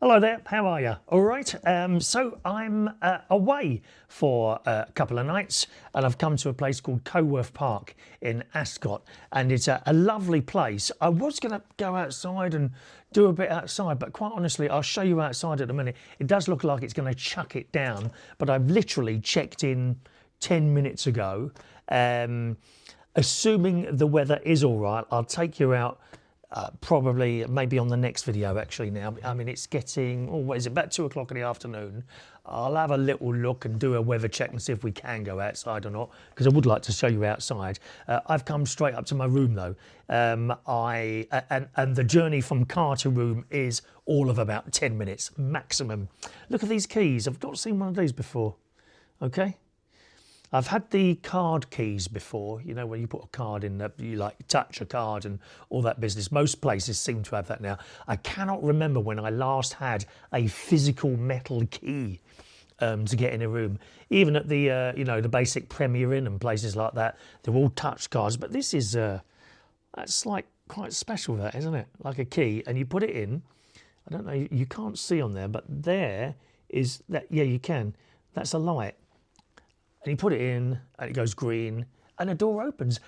Hello there, how are you? All right, so I'm away for a couple of nights and I've come to a place called Coworth Park in Ascot, and it's a lovely place. I was going to go outside and do a bit outside, but quite honestly, I'll show you outside at a minute. It does look like it's going to chuck it down, but I've literally checked in 10 minutes ago. Assuming the weather is all right, I'll take you out probably maybe on the next video actually now. I mean, it's getting, oh, what is it, about 2 o'clock in the afternoon. I'll have a little look and do a weather check and see if we can go outside or not, because I would like to show you outside. I've come straight up to my room though. And the journey from car to room is all of about 10 minutes maximum. Look at these keys. I've not seen one of these before. Okay. I've had the card keys before, you know, when you put a card in, you like touch a card and all that business. Most places seem to have that now. I cannot remember when I last had a physical metal key to get in a room. Even at the, you know, the basic Premier Inn and places like that, they're all touch cards. But this is, that's like quite special, that, isn't it? Like a key, and you put it in. I don't know, you can't see on there, but there is that, yeah, you can. That's a light. And you put it in and it goes green and a door opens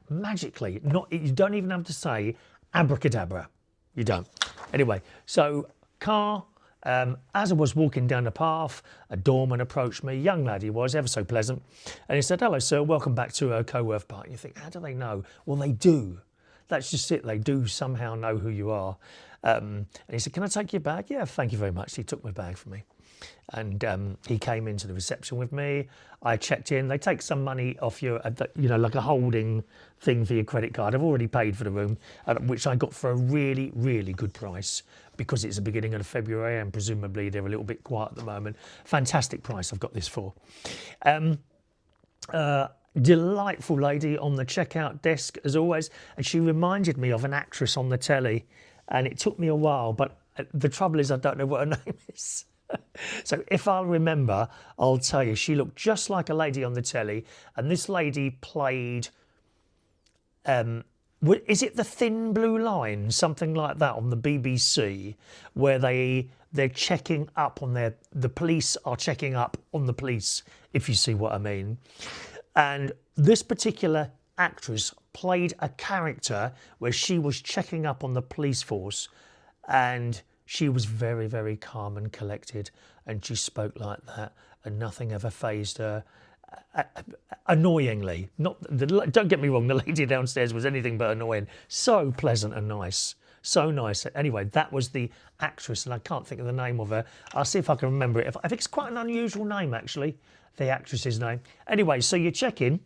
magically. You don't even have to say abracadabra. You don't. Anyway, so car, as I was walking down the path, a doorman approached me, young lad he was, ever so pleasant. And he said, "Hello, sir, welcome back to Coworth Park." And you think, how do they know? Well, they do. That's just it. They do somehow know who you are. And he said, "Can I take your bag?" "Yeah, thank you very much." He took my bag for me. And he came into the reception with me. I checked in. They take some money off you, you know, like a holding thing for your credit card. I've already paid for the room, which I got for a really, really good price because it's the beginning of February and presumably they're a little bit quiet at the moment. Fantastic price I've got this for. Delightful lady on the checkout desk as always, and she reminded me of an actress on the telly, and it took me a while, but the trouble is I don't know what her name is. So if I'll remember, I'll tell you. She looked just like a lady on the telly, and this lady played, is it The Thin Blue Line, something like that, on the BBC, where they're checking up on the police are checking up on the police, if you see what I mean. And this particular actress played a character where she was checking up on the police force, and she was very, very calm and collected, and she spoke like that, and nothing ever fazed her. Annoyingly, don't get me wrong, the lady downstairs was anything but annoying. So pleasant and nice, so nice. Anyway, that was the actress, and I can't think of the name of her. I'll see if I can remember it. I think it's quite an unusual name, actually, the actress's name. Anyway, so you check in.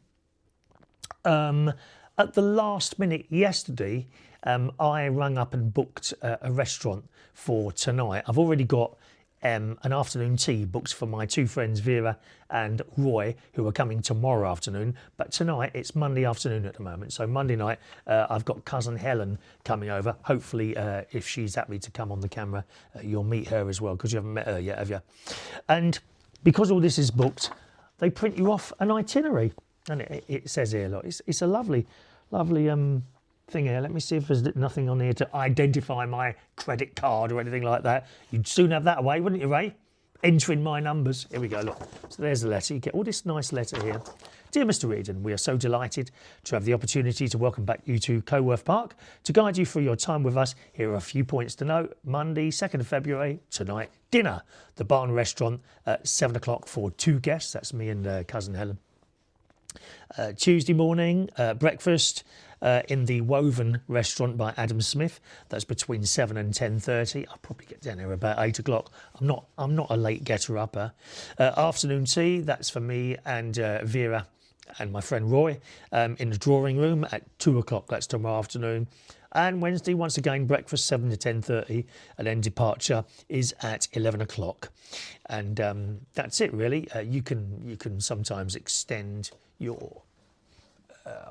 At the last minute yesterday, I rang up and booked a restaurant for tonight. I've already got an afternoon tea booked for my two friends Vera and Roy, who are coming tomorrow afternoon, but tonight it's Monday afternoon at the moment. So Monday night I've got cousin Helen coming over. Hopefully if she's happy to come on the camera, you'll meet her as well, because you haven't met her yet, have you? And because all this is booked, they print you off an itinerary, and it says here, look, it's a lovely thing here. Let me see if there's nothing on here to identify my credit card or anything like that. You'd soon have that away, wouldn't you, Ray? Entering my numbers. Here we go, look. So there's the letter. You get all this nice letter here. Dear Mr. Eden, we are so delighted to have the opportunity to welcome back you to Coworth Park. To guide you through your time with us, here are a few points to note. Monday, 2nd of February, tonight, dinner. The Barn Restaurant at 7 o'clock for 2 guests. That's me and cousin Helen. Tuesday morning, breakfast in the Woven Restaurant by Adam Smith. That's between 7 and 10:30. I'll probably get down here about 8 o'clock. I'm not a late getter-upper. Afternoon tea, that's for me and Vera and my friend Roy in the drawing room at 2 o'clock. That's tomorrow afternoon. And Wednesday, once again, breakfast 7 to 10:30, and then departure is at 11 o'clock. And that's it, really. You can sometimes extend your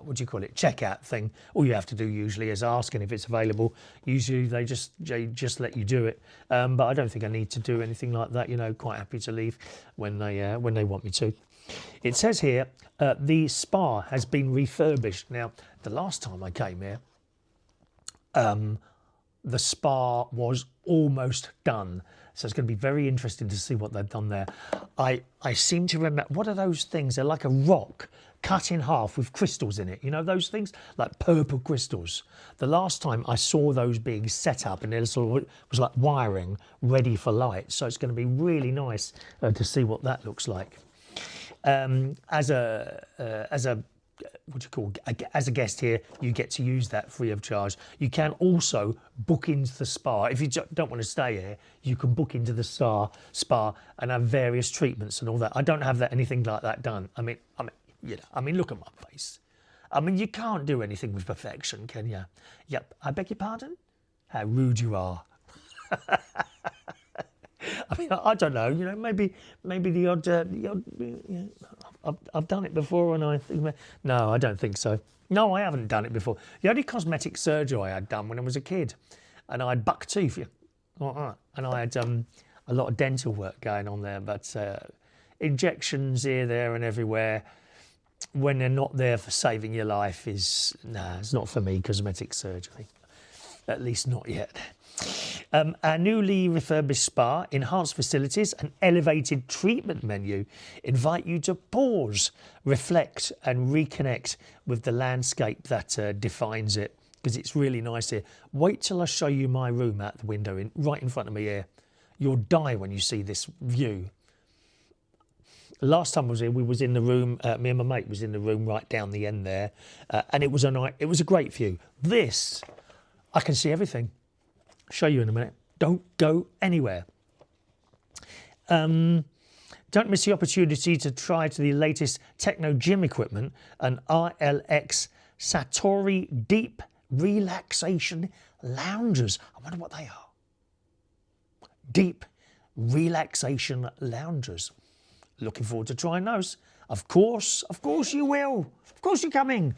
what do you call it, checkout thing. All you have to do usually is ask, and if it's available, usually they just let you do it. But I don't think I need to do anything like that. You know, quite happy to leave when they want me to. It says here the spa has been refurbished. Now, the last time I came here, the spa was almost done. So it's going to be very interesting to see what they've done there. I seem to remember, what are those things? They're like a rock cut in half with crystals in it. You know those things? Like purple crystals. The last time I saw those being set up, and it sort of was like wiring ready for light. So it's going to be really nice to see what that looks like. As a what do you call, as a guest here, you get to use that free of charge. You can also book into the spa. If you don't want to stay here, you can book into the spa and have various treatments and all that. I don't have anything like that done. I mean, look at my face. I mean, you can't do anything with perfection, can you? Yep. I beg your pardon? How rude you are. I mean, I don't know. You know, maybe the odd. I've done it before, and I think no, I don't think so. No, I haven't done it before. The only cosmetic surgery I had done when I was a kid, and I had buck teeth, and I had a lot of dental work going on there, but injections here, there, and everywhere, when they're not there for saving your life, it's not for me. Cosmetic surgery, at least not yet. Our newly refurbished spa, enhanced facilities and elevated treatment menu invite you to pause, reflect and reconnect with the landscape that defines it, because it's really nice here. Wait till I show you my room out the window right in front of me here. You'll die when you see this view. Last time I was here, we was in the room, me and my mate was in the room right down the end there, and it was a great view. This, I can see everything. Show you in a minute. Don't go anywhere. Don't miss the opportunity to try the latest techno gym equipment and RLX Satori Deep Relaxation Loungers. I wonder what they are. Deep Relaxation Loungers. Looking forward to trying those. Of course you will. Of course you're coming.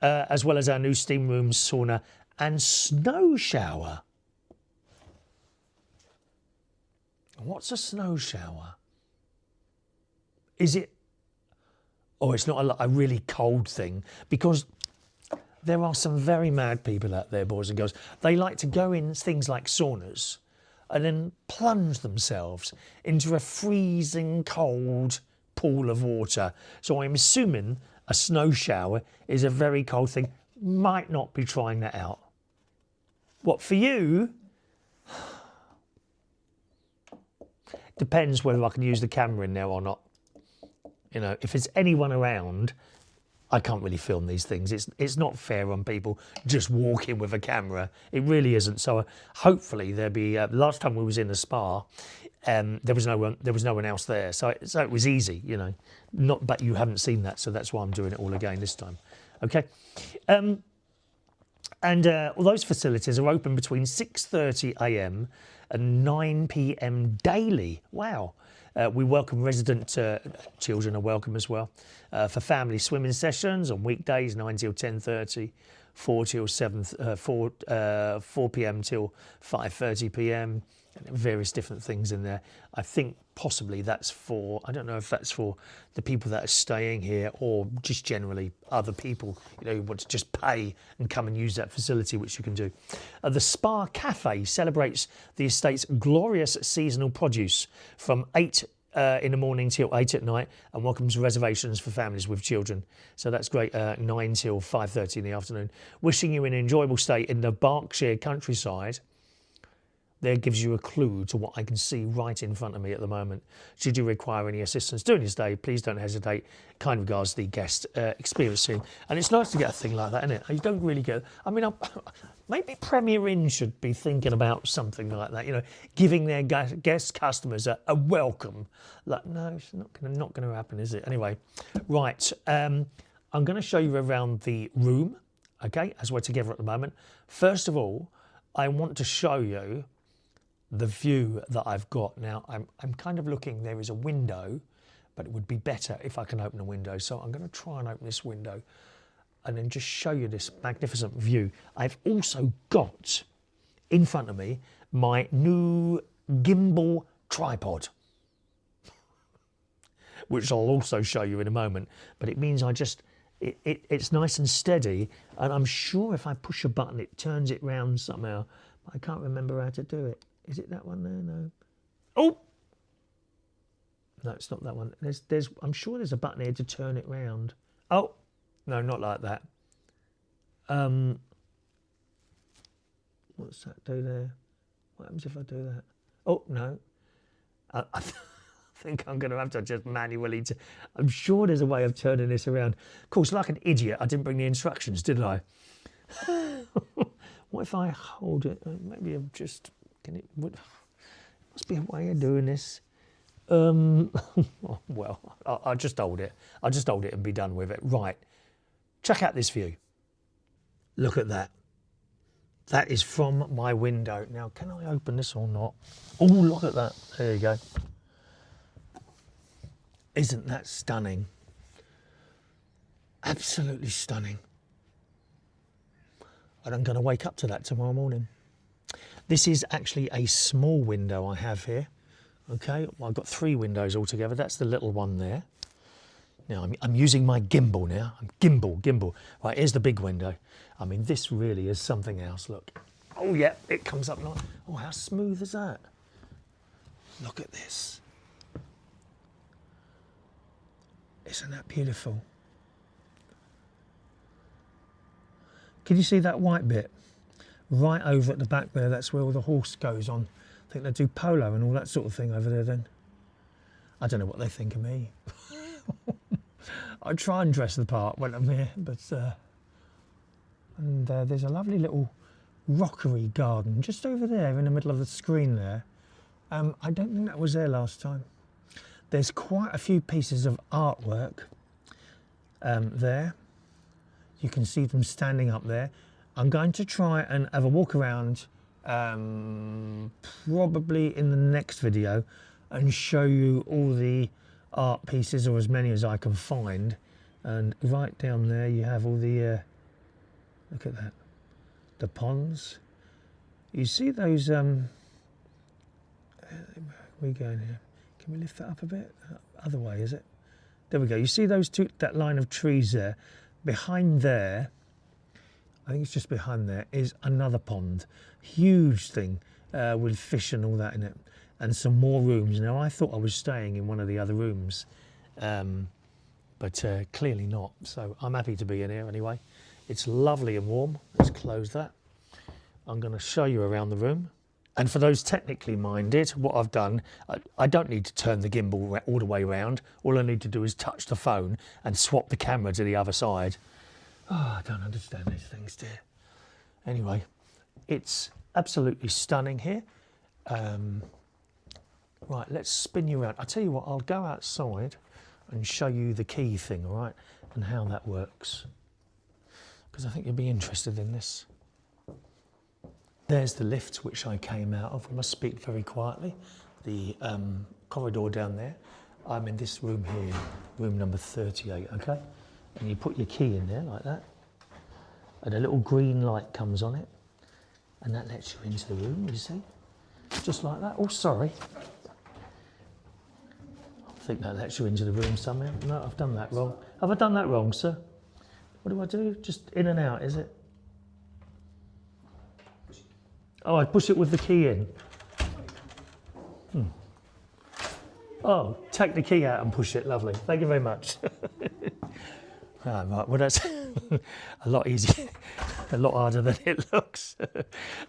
As well as our new steam room, sauna and snow shower. What's a snow shower? Is it? Oh, it's not a really cold thing, because there are some very mad people out there, boys and girls. They like to go in things like saunas and then plunge themselves into a freezing cold pool of water. So I'm assuming a snow shower is a very cold thing. Might not be trying that out. What, for you? Depends whether I can use the camera in there or not. You know, if there's anyone around, I can't really film these things. It's not fair on people just walking with a camera. It really isn't. So hopefully there'll be. Last time we was in the spa, there was no one else there. So it was easy, you know. But you haven't seen that, so that's why I'm doing it all again this time. Okay. And all those facilities are open between 6:30 a.m. and 9 p.m. daily. Wow. We welcome resident children are welcome as well for family swimming sessions on weekdays 9 till 10:30, 4 till 7, 4 p.m. till 5:30 p.m. and various different things in there. I think possibly that's for, I don't know if that's for the people that are staying here or just generally other people, you know, who want to just pay and come and use that facility, which you can do. The Spa Cafe celebrates the estate's glorious seasonal produce from 8 in the morning till 8 at night, and welcomes reservations for families with children. So that's great, 9 till 5:30 in the afternoon. Wishing you an enjoyable stay in the Berkshire countryside. There gives you a clue to what I can see right in front of me at the moment. Should you require any assistance during your stay, please don't hesitate. Kind regards, the guest experience team. And it's nice to get a thing like that, isn't it? You don't really get. I mean, maybe Premier Inn should be thinking about something like that. You know, giving their guest customers a welcome. Like, no, it's not going to happen, is it? Anyway, right. I'm going to show you around the room. Okay, as we're together at the moment. First of all, I want to show you the view that I've got. Now, I'm kind of looking, there is a window, but it would be better if I can open a window. So I'm going to try and open this window and then just show you this magnificent view. I've also got in front of me my new gimbal tripod, which I'll also show you in a moment. But it means it's nice and steady. And I'm sure if I push a button, it turns it round somehow. I can't remember how to do it. Is it that one there? No. Oh! No, it's not that one. I'm sure there's a button here to turn it round. Oh! No, not like that. What's that do there? What happens if I do that? Oh, no. I think I'm going to have to just manually... I'm sure there's a way of turning this around. Of course, like an idiot, I didn't bring the instructions, did I? What if I hold it? Maybe I'm just... Must be a way of doing this. Well, I'll just hold it. I'll just hold it and be done with it. Right. Check out this view. Look at that. That is from my window. Now, can I open this or not? Oh, look at that. There you go. Isn't that stunning? Absolutely stunning. And I'm going to wake up to that tomorrow morning. This is actually a small window I have here. Okay, well, I've got 3 windows altogether. That's the little one there. Now, I'm using my gimbal now. Gimbal. Right, here's the big window. I mean, this really is something else. Look. Oh, yeah, it comes up like... Oh, how smooth is that? Look at this. Isn't that beautiful? Can you see that white bit? Right over at the back there, that's where all the horse goes on. I think they do polo and all that sort of thing over there then. I don't know what they think of me. I try and dress the part when I'm here, but... there's a lovely little rockery garden just over there in the middle of the screen there. I don't think that was there last time. There's quite a few pieces of artwork there. You can see them standing up there. I'm going to try and have a walk around probably in the next video and show you all the art pieces, or as many as I can find. And right down there you have all the look at that, the ponds. You see those where we going here? Can we lift that up a bit? Other way, is it? There we go. You see those two, that line of trees there? Behind there, I think it's just behind there, is another pond. Huge thing with fish and all that in it. And some more rooms. Now, I thought I was staying in one of the other rooms, but clearly not. So I'm happy to be in here anyway. It's lovely and warm. Let's close that. I'm going to show you around the room. And for those technically minded, what I've done, I don't need to turn the gimbal all the way around. All I need to do is touch the phone and swap the camera to the other side. Oh, I don't understand these things, dear. Anyway, it's absolutely stunning here. Right, let's spin you around. I'll tell you what, I'll go outside and show you the key thing, all right, and how that works. Because I think you'll be interested in this. There's the lift which I came out of. I must speak very quietly. The corridor down there. I'm in this room here, room number 38, okay? And you put your key in there like that. And a little green light comes on it. And that lets you into the room, you see? Just like that. Oh, sorry. I think that lets you into the room somehow. No, I've done that wrong. Have I done that wrong, sir? What do I do? Just in and out, is it? Oh, I push it with the key in. Oh, take the key out and push it. Lovely. Thank you very much. Right, well, that's a lot easier, a lot harder than it looks.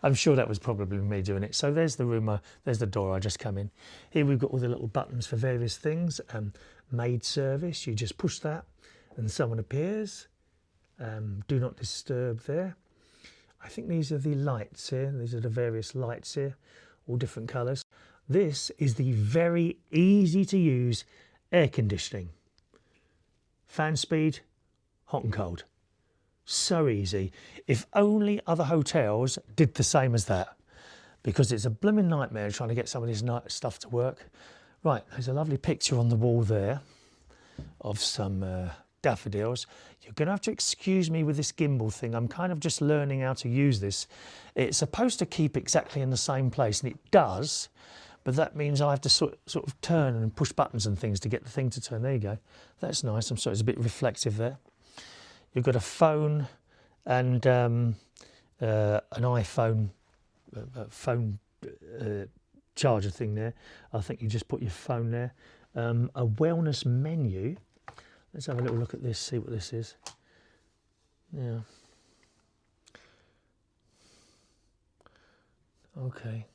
I'm sure that was probably me doing it. So there's the room, there's the door I just come in. Here we've got all the little buttons for various things. Maid service, you just push that and someone appears. Do not disturb there. I think these are the lights here. These are the various lights here, all different colours. This is the very easy to use air conditioning. Fan speed, hot and cold. So easy. If only other hotels did the same as that, because it's a blooming nightmare trying to get some of this stuff to work. Right, there's a lovely picture on the wall there of some daffodils. You're going to have to excuse me with this gimbal thing. I'm kind of just learning how to use this. It's supposed to keep exactly in the same place, and it does, but that means I have to sort of turn and push buttons and things to get the thing to turn. There you go. That's nice. I'm sorry, it's a bit reflective there. You've got a phone and an iPhone a phone charger thing there. I think you just put your phone there. A wellness menu. Let's have a little look at this, see what this is. Yeah. Okay.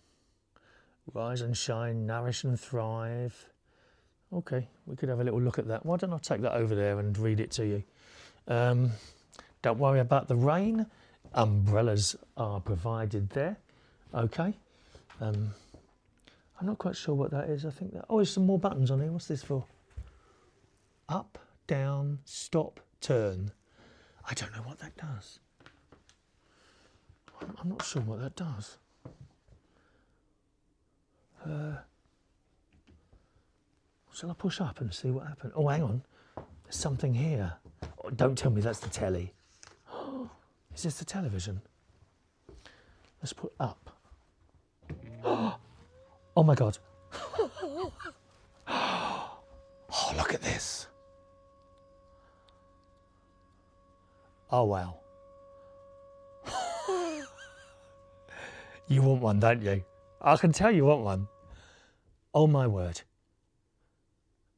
Rise and shine, nourish and thrive. Okay, we could have a little look at that. Why don't I take that over there and read it to you? Don't worry about the rain. Umbrellas are provided there. Okay. I'm not quite sure what that is. I think that... Oh, there's some more buttons on here. What's this for? Up, down, stop, turn. I don't know what that does. I'm not sure what that does. Shall I push up and see what happens? Oh, hang on. There's something here. Oh, don't tell me that's the telly. Is this the television? Let's put up. Oh my God. Oh, look at this. Oh, wow. You want one, don't you? I can tell you want one. Oh my word.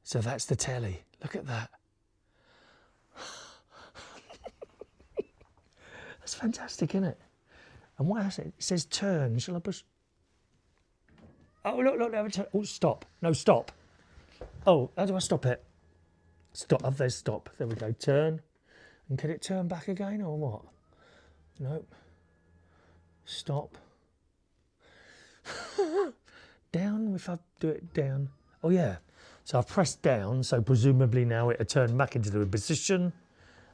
So that's the telly. Look at that. That's fantastic, isn't it? And what else? It says turn. Shall I push? Oh, look, oh, stop. No, stop. Oh, how do I stop it? Stop. Oh, there's stop. There we go. Turn. And can it turn back again or what? Nope. Stop. Down, if I do it down. Oh, yeah. So I've pressed down, so presumably now it'll turn back into the position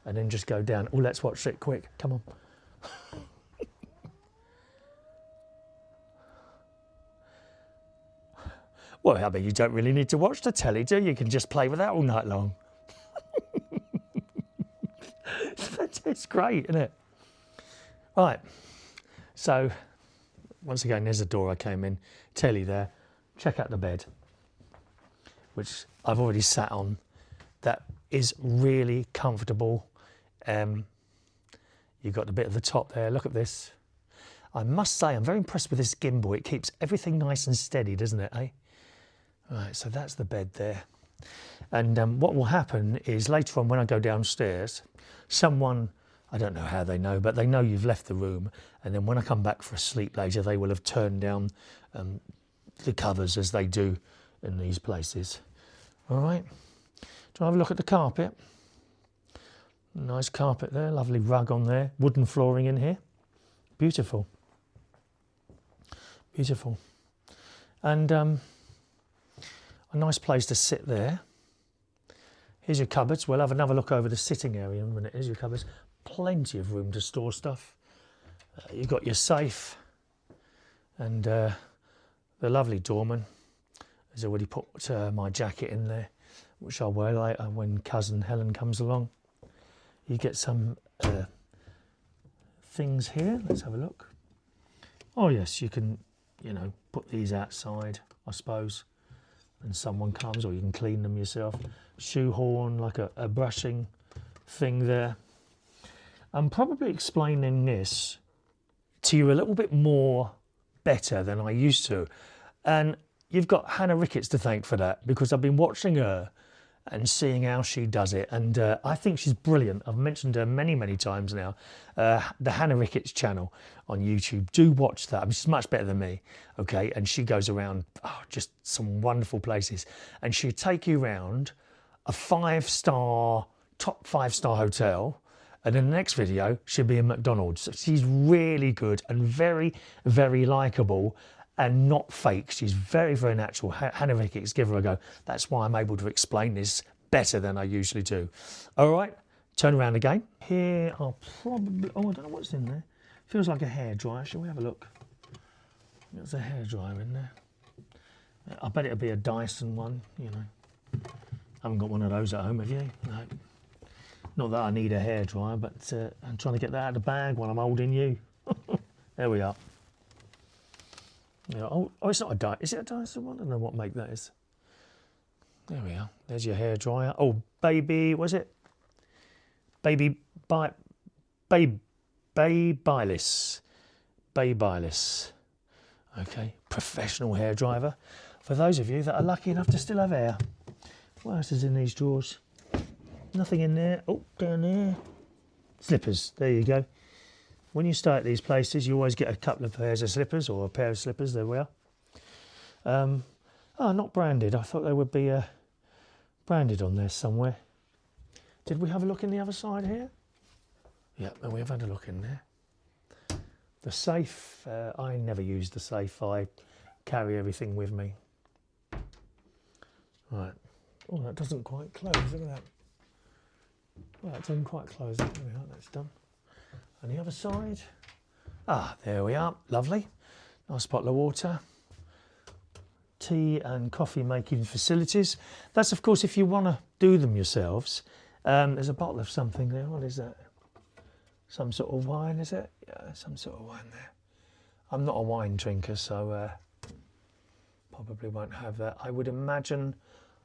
and then just go down. Oh, let's watch it quick. Come on. Well, I mean, you don't really need to watch the telly, do you? You can just play with that all night long. It's great, isn't it? Right. So, once again, there's a door I came in. Telly there. Check out the bed, which I've already sat on. That is really comfortable. You've got a bit of the top there. Look at this. I must say, I'm very impressed with this gimbal. It keeps everything nice and steady, doesn't it, eh? Right, so that's the bed there. And what will happen is later on when I go downstairs, someone, I don't know how they know, but they know you've left the room. And then when I come back for a sleep later, they will have turned down the covers as they do in these places. All right. Do I have a look at the carpet? Nice carpet there, lovely rug on there, wooden flooring in here. Beautiful. Beautiful. And a nice place to sit there. Here's your cupboards. We'll have another look over the sitting area in a minute. Here's your cupboards. Plenty of room to store stuff. You've got your safe and the lovely doorman has already put my jacket in there, which I'll wear later when cousin Helen comes along. You get some things here. Let's have a look. Oh yes, you can, you know, put these outside, I suppose, and someone comes, or you can clean them yourself. Shoehorn, like a brushing thing there. I'm probably explaining this to you a little bit more better than I used to. And you've got Hannah Ricketts to thank for that, because I've been watching her and seeing how she does it. And I think she's brilliant. I've mentioned her many, many times now. The Hannah Ricketts channel on YouTube. Do watch that. I mean, she's much better than me, okay? And she goes around just some wonderful places. And she'll take you around a top five-star hotel. And in the next video, she'll be in McDonald's. So she's really good and very, very likeable and not fake. She's very, very natural. Hannah Ricketts, give her a go. That's why I'm able to explain this better than I usually do. All right, turn around again. Here are probably, I don't know what's in there. Feels like a hairdryer. Shall we have a look? There's a hairdryer in there. I bet it'll be a Dyson one, you know. I haven't got one of those at home, have you? No. Not that I need a hairdryer, but I'm trying to get that out of the bag while I'm holding you. There we are. Yeah, oh, it's not a Dyson. Is it a Dyson one? I don't know what make that is. There we are. There's your hairdryer. Oh, baby, was it? Baby Bylis. Babylis. Okay, professional hairdriver. For those of you that are lucky enough to still have hair. What else is in these drawers? Nothing in there. Oh, down there. Slippers, there you go. When you stay at these places, you always get a couple of pairs of slippers, or a pair of slippers, there we are. Oh, not branded. I thought they would be branded on there somewhere. Did we have a look in the other side here? Yeah, we have had a look in there. The safe, I never use the safe. I carry everything with me. Right. Oh, that doesn't quite close. Look at that. Well, that doesn't quite close. There we are. That's done. And the other side. Ah, there we are. Lovely. Nice bottle of water. Tea and coffee making facilities. That's, of course, if you want to do them yourselves. There's a bottle of something there. What is that? Some sort of wine, is it? Yeah, some sort of wine there. I'm not a wine drinker, so probably won't have that. I would imagine,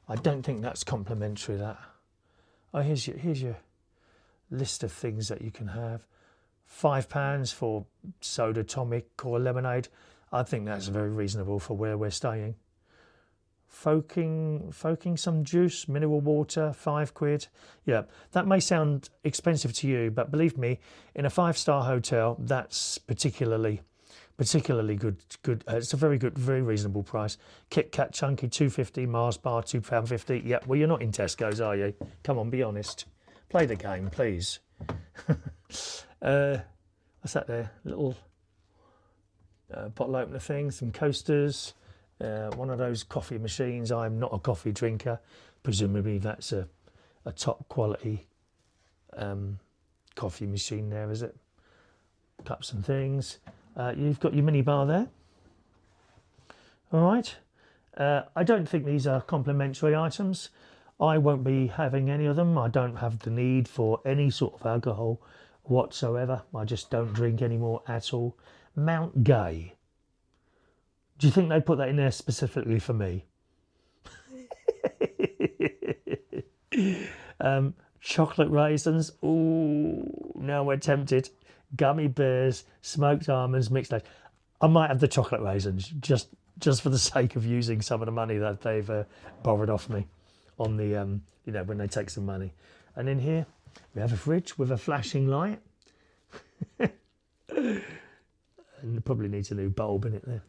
I don't think that's complimentary, that. Oh, here's your list of things that you can have. £5 for soda, tonic or lemonade. I think that's very reasonable for where we're staying. Foking some juice, mineral water, £5. Yeah, that may sound expensive to you, but believe me, in a 5-star hotel, that's particularly good. It's a very good, very reasonable price. Kit Kat Chunky, £2.50. Mars Bar, £2.50. Yeah, well, you're not in Tesco's, are you? Come on, be honest. Play the game, please. What's that there? Little bottle opener thing, some coasters. One of those coffee machines. I'm not a coffee drinker. Presumably that's a top quality coffee machine there, is it? Cups and things. You've got your mini bar there. All right. I don't think these are complimentary items. I won't be having any of them. I don't have the need for any sort of alcohol whatsoever. I just don't drink anymore at all. Mount Gay. Do you think they put that in there specifically for me? Chocolate raisins. Ooh, now we're tempted. Gummy bears, smoked almonds, mixed nuts. I might have the chocolate raisins just for the sake of using some of the money that they've borrowed off me on the when they take some money. And in here we have a fridge with a flashing light. And it probably needs a new bulb in it there.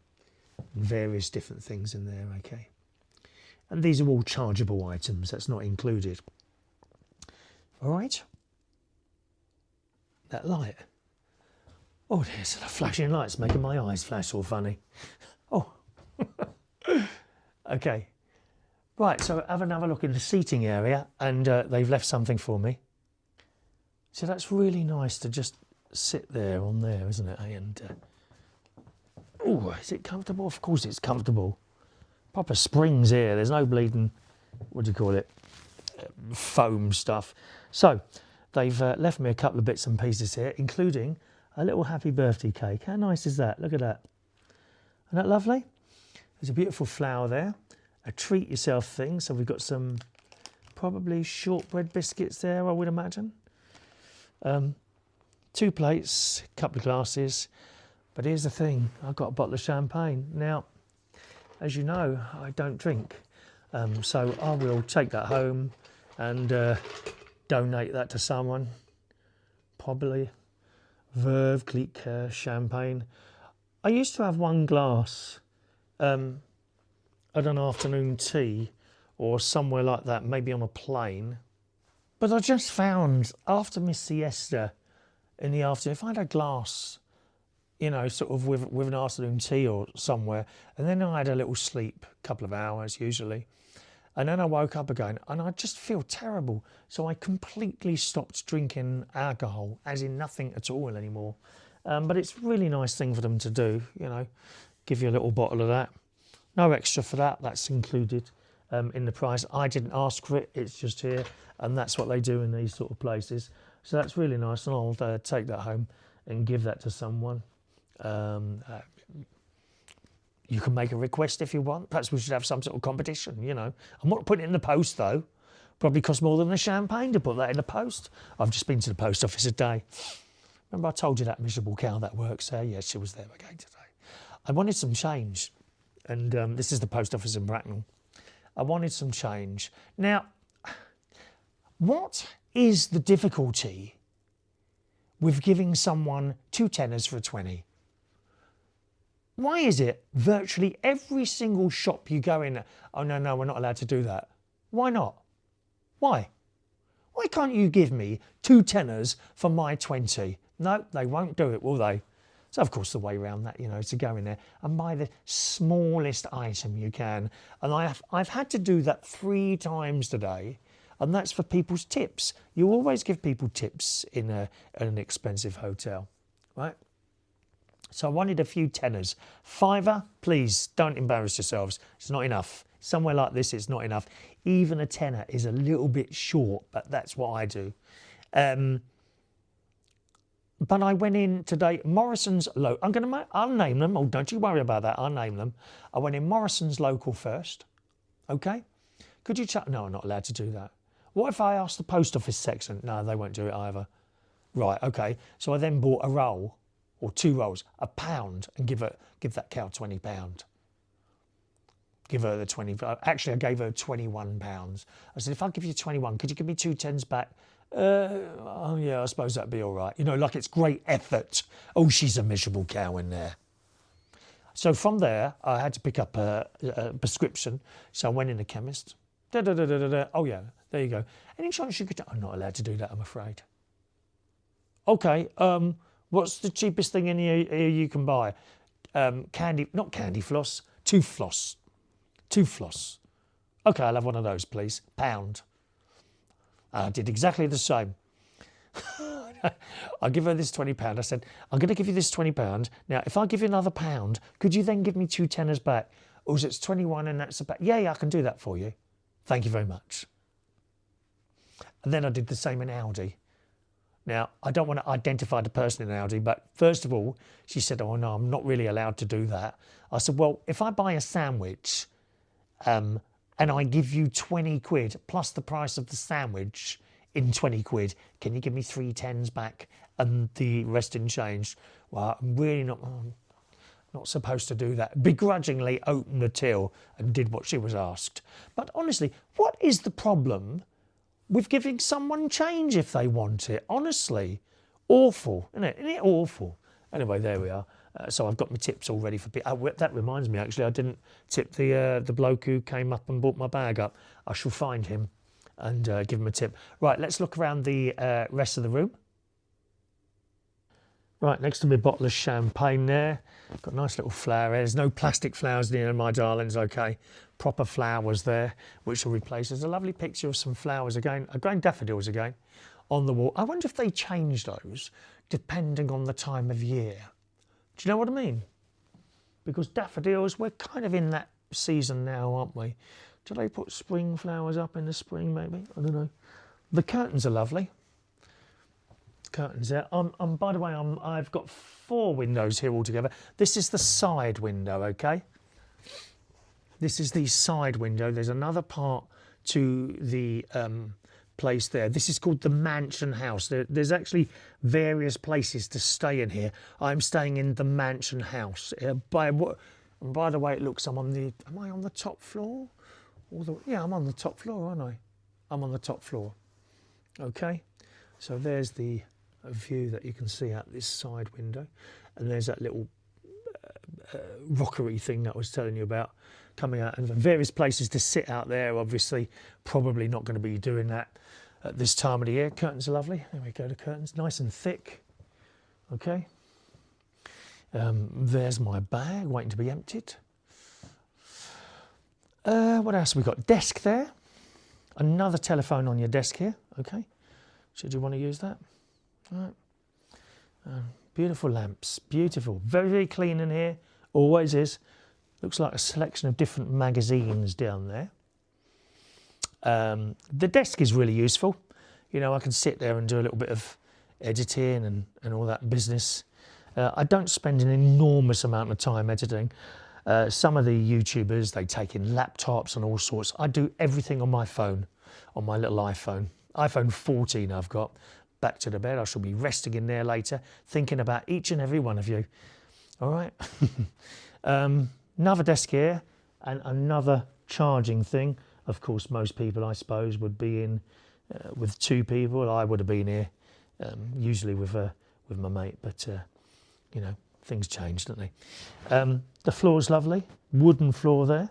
Various different things in there, okay. And these are all chargeable items, that's not included. All right. That light. Oh, there's the flashing lights making my eyes flash all funny. Oh. Okay. Right, so have another look in the seating area, and they've left something for me. So that's really nice to just sit there on there, isn't it? And oh, is it comfortable? Of course it's comfortable. Proper springs here. There's no bleeding, what do you call it, foam stuff. So they've left me a couple of bits and pieces here, including a little happy birthday cake. How nice is that? Look at that. Isn't that lovely? There's a beautiful flower there. A treat yourself thing. So we've got some probably shortbread biscuits there, I would imagine. 2 plates, a couple of glasses. But here's the thing, I've got a bottle of champagne. Now, as you know, I don't drink. So I will take that home and donate that to someone. Probably Veuve Clicquot champagne. I used to have 1 glass at an afternoon tea or somewhere like that, maybe on a plane. But I just found after my siesta in the afternoon, if I had a glass, you know, sort of with an afternoon tea or somewhere, and then I had a little sleep, a couple of hours usually, and then I woke up again and I just feel terrible. So I completely stopped drinking alcohol, as in nothing at all anymore. But it's a really nice thing for them to do, you know, give you a little bottle of that. No extra for that, that's included in the price. I didn't ask for it, it's just here, and that's what they do in these sort of places. So that's really nice, and I'll take that home and give that to someone. You can make a request if you want. Perhaps we should have some sort of competition, you know. I'm not putting it in the post, though. Probably costs more than the champagne to put that in the post. I've just been to the post office today. Remember I told you that miserable cow that works there? Yes, she was there again today. I wanted some change. And this is the post office in Bracknell. I wanted some change. Now, what is the difficulty with giving someone 2 tenors for a 20? Why is it virtually every single shop you go in, oh no, we're not allowed to do that? Why not? Why? Why can't you give me 2 tenors for my 20? No, they won't do it, will they? So of course the way around that, is to go in there and buy the smallest item you can. And I've had to do that 3 times today, and that's for people's tips. You always give people tips in an expensive hotel, right? So I wanted a few tenors. £5, please don't embarrass yourselves. It's not enough. Somewhere like this, it's not enough. Even a tenner is a little bit short, but that's what I do. But I went in today, Morrison's I'll name them. Oh, don't you worry about that. I'll name them. I went in Morrison's local first. Okay. Could you check? No, I'm not allowed to do that. What if I ask the post office section? No, they won't do it either. Right. Okay. So I then bought a roll or 2 rolls, £1, and give that cow £20. Give her the 20. Actually, I gave her £21. I said, if I give you 21, could you give me 2 tens back? Oh yeah, I suppose that'd be all right. Like it's great effort. Oh, she's a miserable cow in there. So from there, I had to pick up a prescription. So I went in the chemist. Oh yeah, there you go. Any chance you could? I'm not allowed to do that, I'm afraid. Okay. What's the cheapest thing in here you can buy? Not candy floss. Tooth floss. Tooth floss. Okay, I'll have one of those, please. £1. I did exactly the same. I give her this £20. I said, I'm going to give you this £20. Now, if I give you another £1, could you then give me 2 tenors back? Or is it 21 and that's about... Yeah, I can do that for you. Thank you very much. And then I did the same in Aldi. Now, I don't want to identify the person in Aldi, but first of all, she said, oh no, I'm not really allowed to do that. I said, well, if I buy a sandwich and I give you 20 quid plus the price of the sandwich in 20 quid, can you give me 3 tens back and the rest in change? Well, I'm really not supposed to do that. Begrudgingly opened the till and did what she was asked. But honestly, what is the problem with giving someone change if they want it? Honestly, awful, isn't it? Isn't it awful? Anyway, there we are. So I've got my tips all ready for people. That reminds me, actually, I didn't tip the bloke who came up and bought my bag up. I shall find him and give him a tip. Right, let's look around the rest of the room. Right, next to me, bottle of champagne there. Got a nice little flower. There's no plastic flowers near my darlings, okay. Proper flowers there, which will replace. There's a lovely picture of some flowers again, daffodils again, on the wall. I wonder if they change those depending on the time of year. Do you know what I mean? Because daffodils, we're kind of in that season now, aren't we? Do they put spring flowers up in the spring, maybe? I don't know. The curtains are lovely. Curtains there. By the way, I've got 4 windows here altogether. This is the side window, okay? This is the side window. There's another part to the place there. This is called the mansion house. There's actually various places to stay in here. I'm staying in the mansion house. By the way, it looks, am I on the top floor? Yeah, I'm on the top floor, aren't I? I'm on the top floor. Okay, so there's the view that you can see out this side window, and there's that little rockery thing that I was telling you about coming out, and various places to sit out there. Obviously, probably not going to be doing that at this time of the year. Curtains are lovely. There we go, the curtains, nice and thick. Okay. There's my bag waiting to be emptied. What else have we got? Desk there. Another telephone on your desk here. Okay. Should you want to use that? All right. Beautiful lamps. Beautiful. Very, very clean in here. Always is. Looks like a selection of different magazines down there. The desk is really useful. You know, I can sit there and do a little bit of editing and all that business. I don't spend an enormous amount of time editing. Some of the YouTubers, they take in laptops and all sorts. I do everything on my phone, on my little iPhone. iPhone 14 I've got. Back to the bed. I shall be resting in there later, thinking about each and every one of you. All right? Another desk here and another charging thing. Of course, most people, I suppose, would be in with two people. I would have been here usually with my mate, but you know, things change, don't they? The floor's lovely, wooden floor there,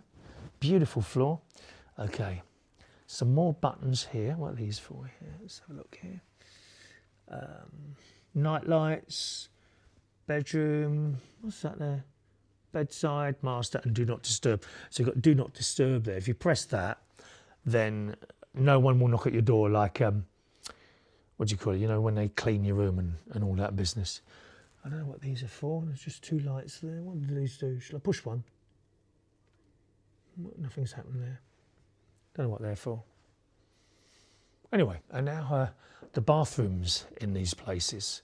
beautiful floor. Okay, some more buttons here. What are these for here? Let's have a look here. Night lights, bedroom, what's that there? Bedside, master, and do not disturb. So you've got do not disturb there. If you press that, then no one will knock at your door like, what do you call it? You know, when they clean your room and all that business. I don't know what these are for. There's just two lights there. What do these do? Shall I push one? Nothing's happened there. Don't know what they're for. Anyway, and now the bathrooms in these places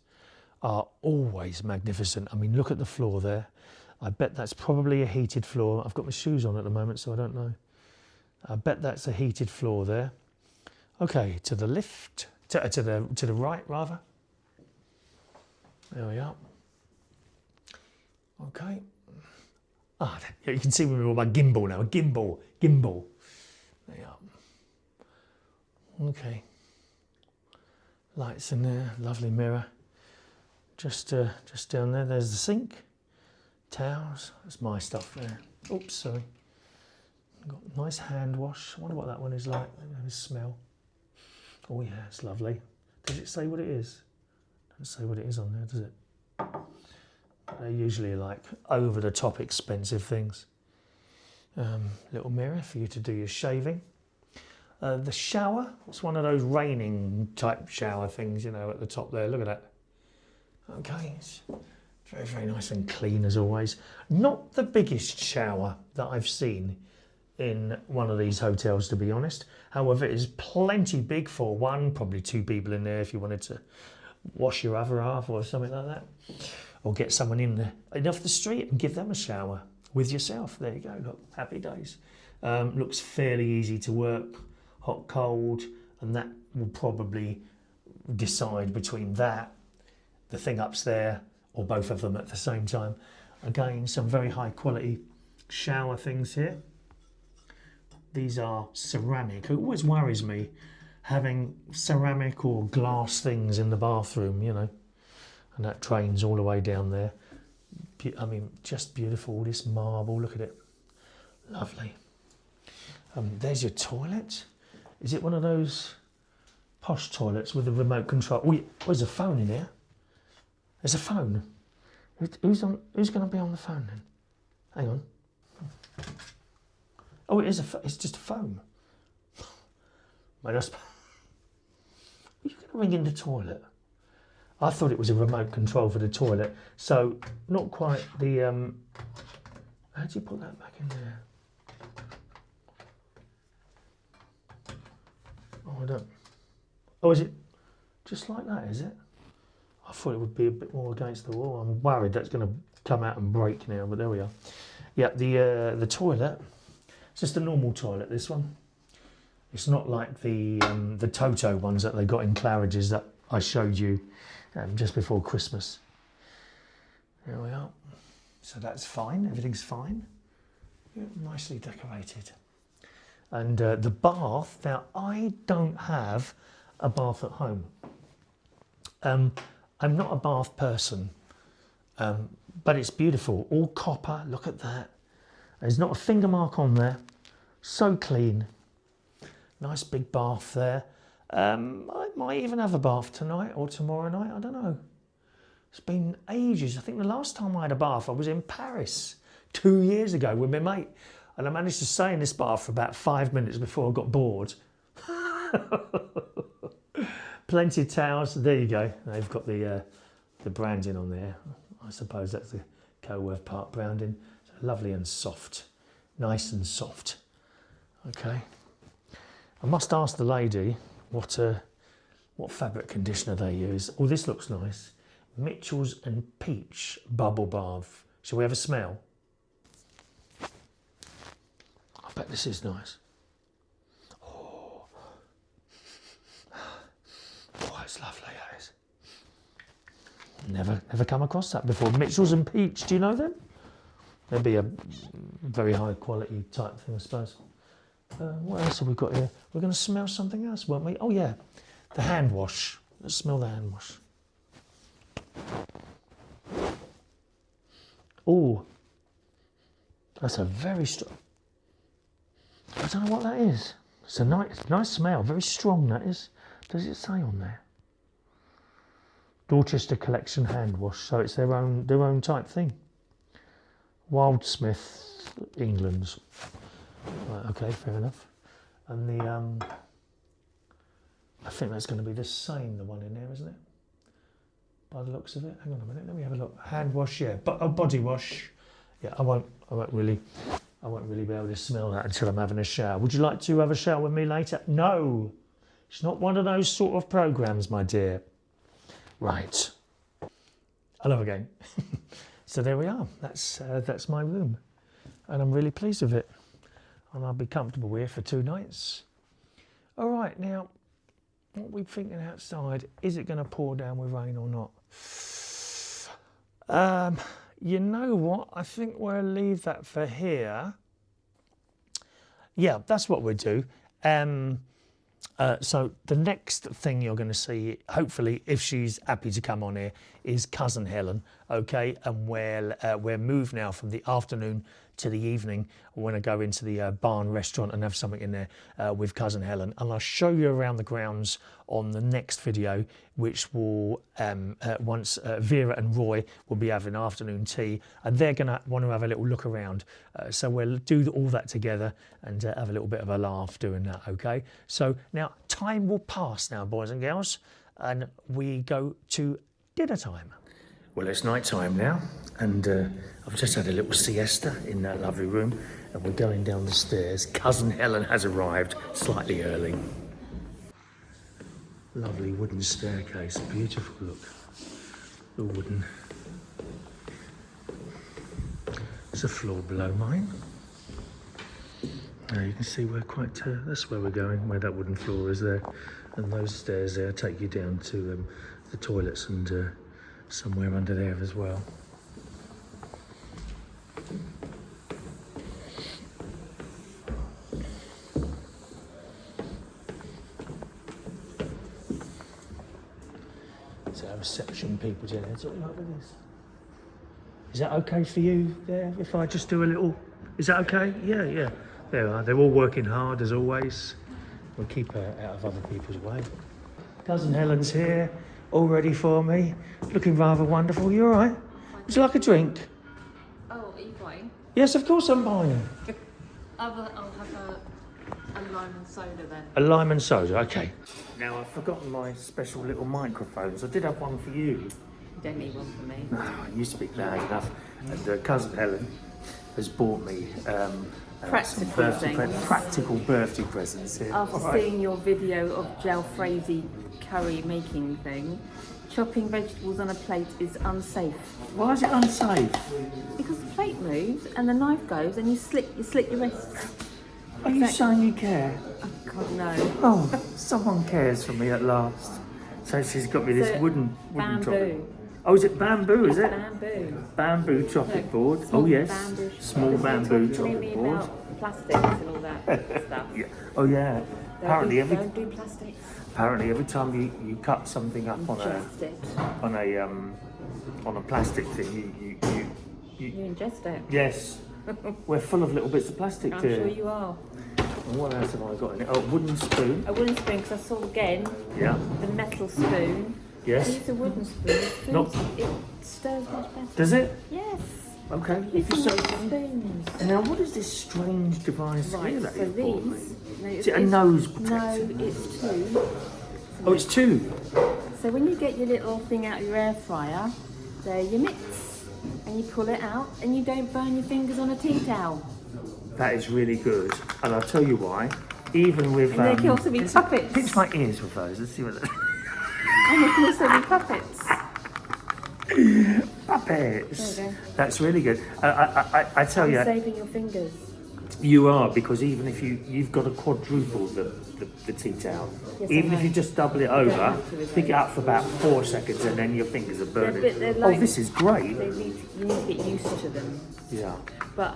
are always magnificent. I mean, look at the floor there. I bet that's probably a heated floor. I've got my shoes on at the moment, so I don't know. I bet that's a heated floor there. Okay, to the left, to the right rather. There we are. Okay. Ah, you can see me with my gimbal now. Gimbal. There you are. Okay. Lights in there. Lovely mirror. Just down there. There's the sink. Towels. That's my stuff there. Oops, sorry. Got a nice hand wash. I wonder what that one is like. The smell. Oh yeah, it's lovely. Does it say what it is? Doesn't say what it is on there, does it? They're usually like over the top expensive things. Little mirror for you to do your shaving. The shower, it's one of those raining type shower things, you know, at the top there. Look at that. Okay, it's very, very nice and clean as always. Not the biggest shower that I've seen in one of these hotels, to be honest. However, it is plenty big for one, probably two people in there if you wanted to wash your other half or something like that. Or get someone in off the street and give them a shower with yourself. There you go, look, happy days. Looks fairly easy to work, hot, cold, and that will probably decide between that, the thing upstairs, or both of them at the same time. Again, some very high quality shower things here. These are ceramic. It always worries me having ceramic or glass things in the bathroom, you know, and that drains all the way down there. I mean, just beautiful, all this marble, look at it. Lovely. There's your toilet. Is it one of those posh toilets with a remote control? Oh, there's a phone in here. There's a phone. Who's going to be on the phone then? Hang on. Oh, it's just a phone. You're going to ring in the toilet. I thought it was a remote control for the toilet, so not quite the. How do you put that back in there? Oh, I don't. Oh, is it just like that? Is it? I thought it would be a bit more against the wall. I'm worried that's going to come out and break now, but there we are. Yeah, the toilet. It's just a normal toilet. This one. It's not like the Toto ones that they got in Claridge's that I showed you just before Christmas. There we are. So that's fine. Everything's fine. Yeah, nicely decorated. And the bath. Now I don't have a bath at home. I'm not a bath person, but it's beautiful. All copper. Look at that. There's not a finger mark on there. So clean. Nice big bath there. I might even have a bath tonight or tomorrow night. I don't know. It's been ages. I think the last time I had a bath, I was in Paris 2 years ago with my mate. And I managed to stay in this bath for about 5 minutes before I got bored. Plenty of towels. There you go. They've got the branding on there. I suppose that's the Coworth Park branding. So lovely and soft. Nice and soft. Okay. I must ask the lady what fabric conditioner they use. Oh, this looks nice. Mitchell's and Peach Bubble Bath. Shall we have a smell? I bet this is nice. Oh, it's lovely, that is. Never come across that before. Mitchell's and Peach, do you know them? There'd be a very high quality type thing, I suppose. What else have we got here? We're going to smell something else, weren't we? Oh yeah, the hand wash. Let's smell the hand wash. Oh, that's a very strong. I don't know what that is. It's a nice smell, very strong that is. Does it say on there? Dorchester Collection hand wash, so it's their own type thing. Wildsmith, England's. Right, okay, fair enough. And the I think that's going to be the same, the one in there, isn't it? By the looks of it. Hang on a minute, let me have a look. Hand wash, yeah, but a body wash. Yeah, I won't really be able to smell that until I'm having a shower. Would you like to have a shower with me later? No, it's not one of those sort of programs, my dear. Right. Hello again. So there we are. That's my room, and I'm really pleased with it. And I'll be comfortable here for 2 nights. All right, now, what are we thinking outside? Is it going to pour down with rain or not? You know what? I think we'll leave that for here. Yeah, that's what we'll do. So the next thing you're going to see, hopefully, if she's happy to come on here, is Cousin Helen, okay? And we'll move now from the afternoon to the evening. We're going to go into the barn restaurant and have something in there with Cousin Helen. And I'll show you around the grounds on the next video, which will, once Vera and Roy will be having afternoon tea, and they're going to want to have a little look around. So we'll do all that together and have a little bit of a laugh doing that, okay? So now time will pass now, boys and girls, and we go to dinner time. Well, it's night time now, and I've just had a little siesta in that lovely room, and we're going down the stairs. Cousin Helen has arrived slightly early. Lovely wooden staircase, beautiful look. The wooden. There's a floor below mine. Now you can see we're quite, that's where we're going, where that wooden floor is there. And those stairs there take you down to the toilets and somewhere under there as well. So our reception people down there, talking like this. Is that okay for you there, if I just do a little, is that okay? Yeah, yeah. There we are, they're all working hard as always. We'll keep her out of other people's way. Cousin Helen's here, all ready for me. Looking rather wonderful. You all right? Would you like a drink? Oh, are you buying? Yes, of course I'm buying. I'll have a lime and soda then. A lime and soda, okay. Now, I've forgotten my special little microphones. I did have one for you. You don't need one for me. No, I used to be loud enough. And Cousin Helen has bought me practical birthday presents here. After seeing your video of jalfrezi curry making thing, chopping vegetables on a plate is unsafe. Why is it unsafe? Because the plate moves and the knife goes and you slit your wrists. Are you saying you care? Oh God, no. Oh, someone cares for me at last. So she's got me this wooden bamboo. chopping. Oh, is it bamboo, is it? Bamboo. Bamboo chopping Look, board. Oh, yes. Small bamboo chopping board. About plastics and all that stuff. Yeah. Oh, yeah. Don't do plastics. Apparently, every time you cut something up on a plastic thing, You ingest it. yes, we're full of little bits of plastic I'm too. sure you are. And what else have I got in it? Oh, wooden spoon. A wooden spoon, because I saw again Yeah. the metal spoon. Yes. Use a wooden spoon. Not- It stirs much better. Does it? Yes. Okay. You If you can so. use spoons. Now, what is this strange device here Right, that so you've bought me? these... No, Is it a nose No, protector? it's two. Oh, it's two. So when you get your little thing out of your air fryer, they're your mitts. And you pull it out and you don't burn your fingers on a tea towel. That is really good, and I'll tell you why. Even with And there can also be puppets. pinch my ears with those. Let's see what. And there can also be puppets. Puppets. There you go. That's really good. I tell I'm you. saving your fingers. You are, because even if you've got to quadruple the tea towel. Yes, Even I if you know. just double it don't over, have to, pick it though. up for about 4 seconds and then your fingers are burning. They're like- oh, this is great. You need to get used to them. Yeah. But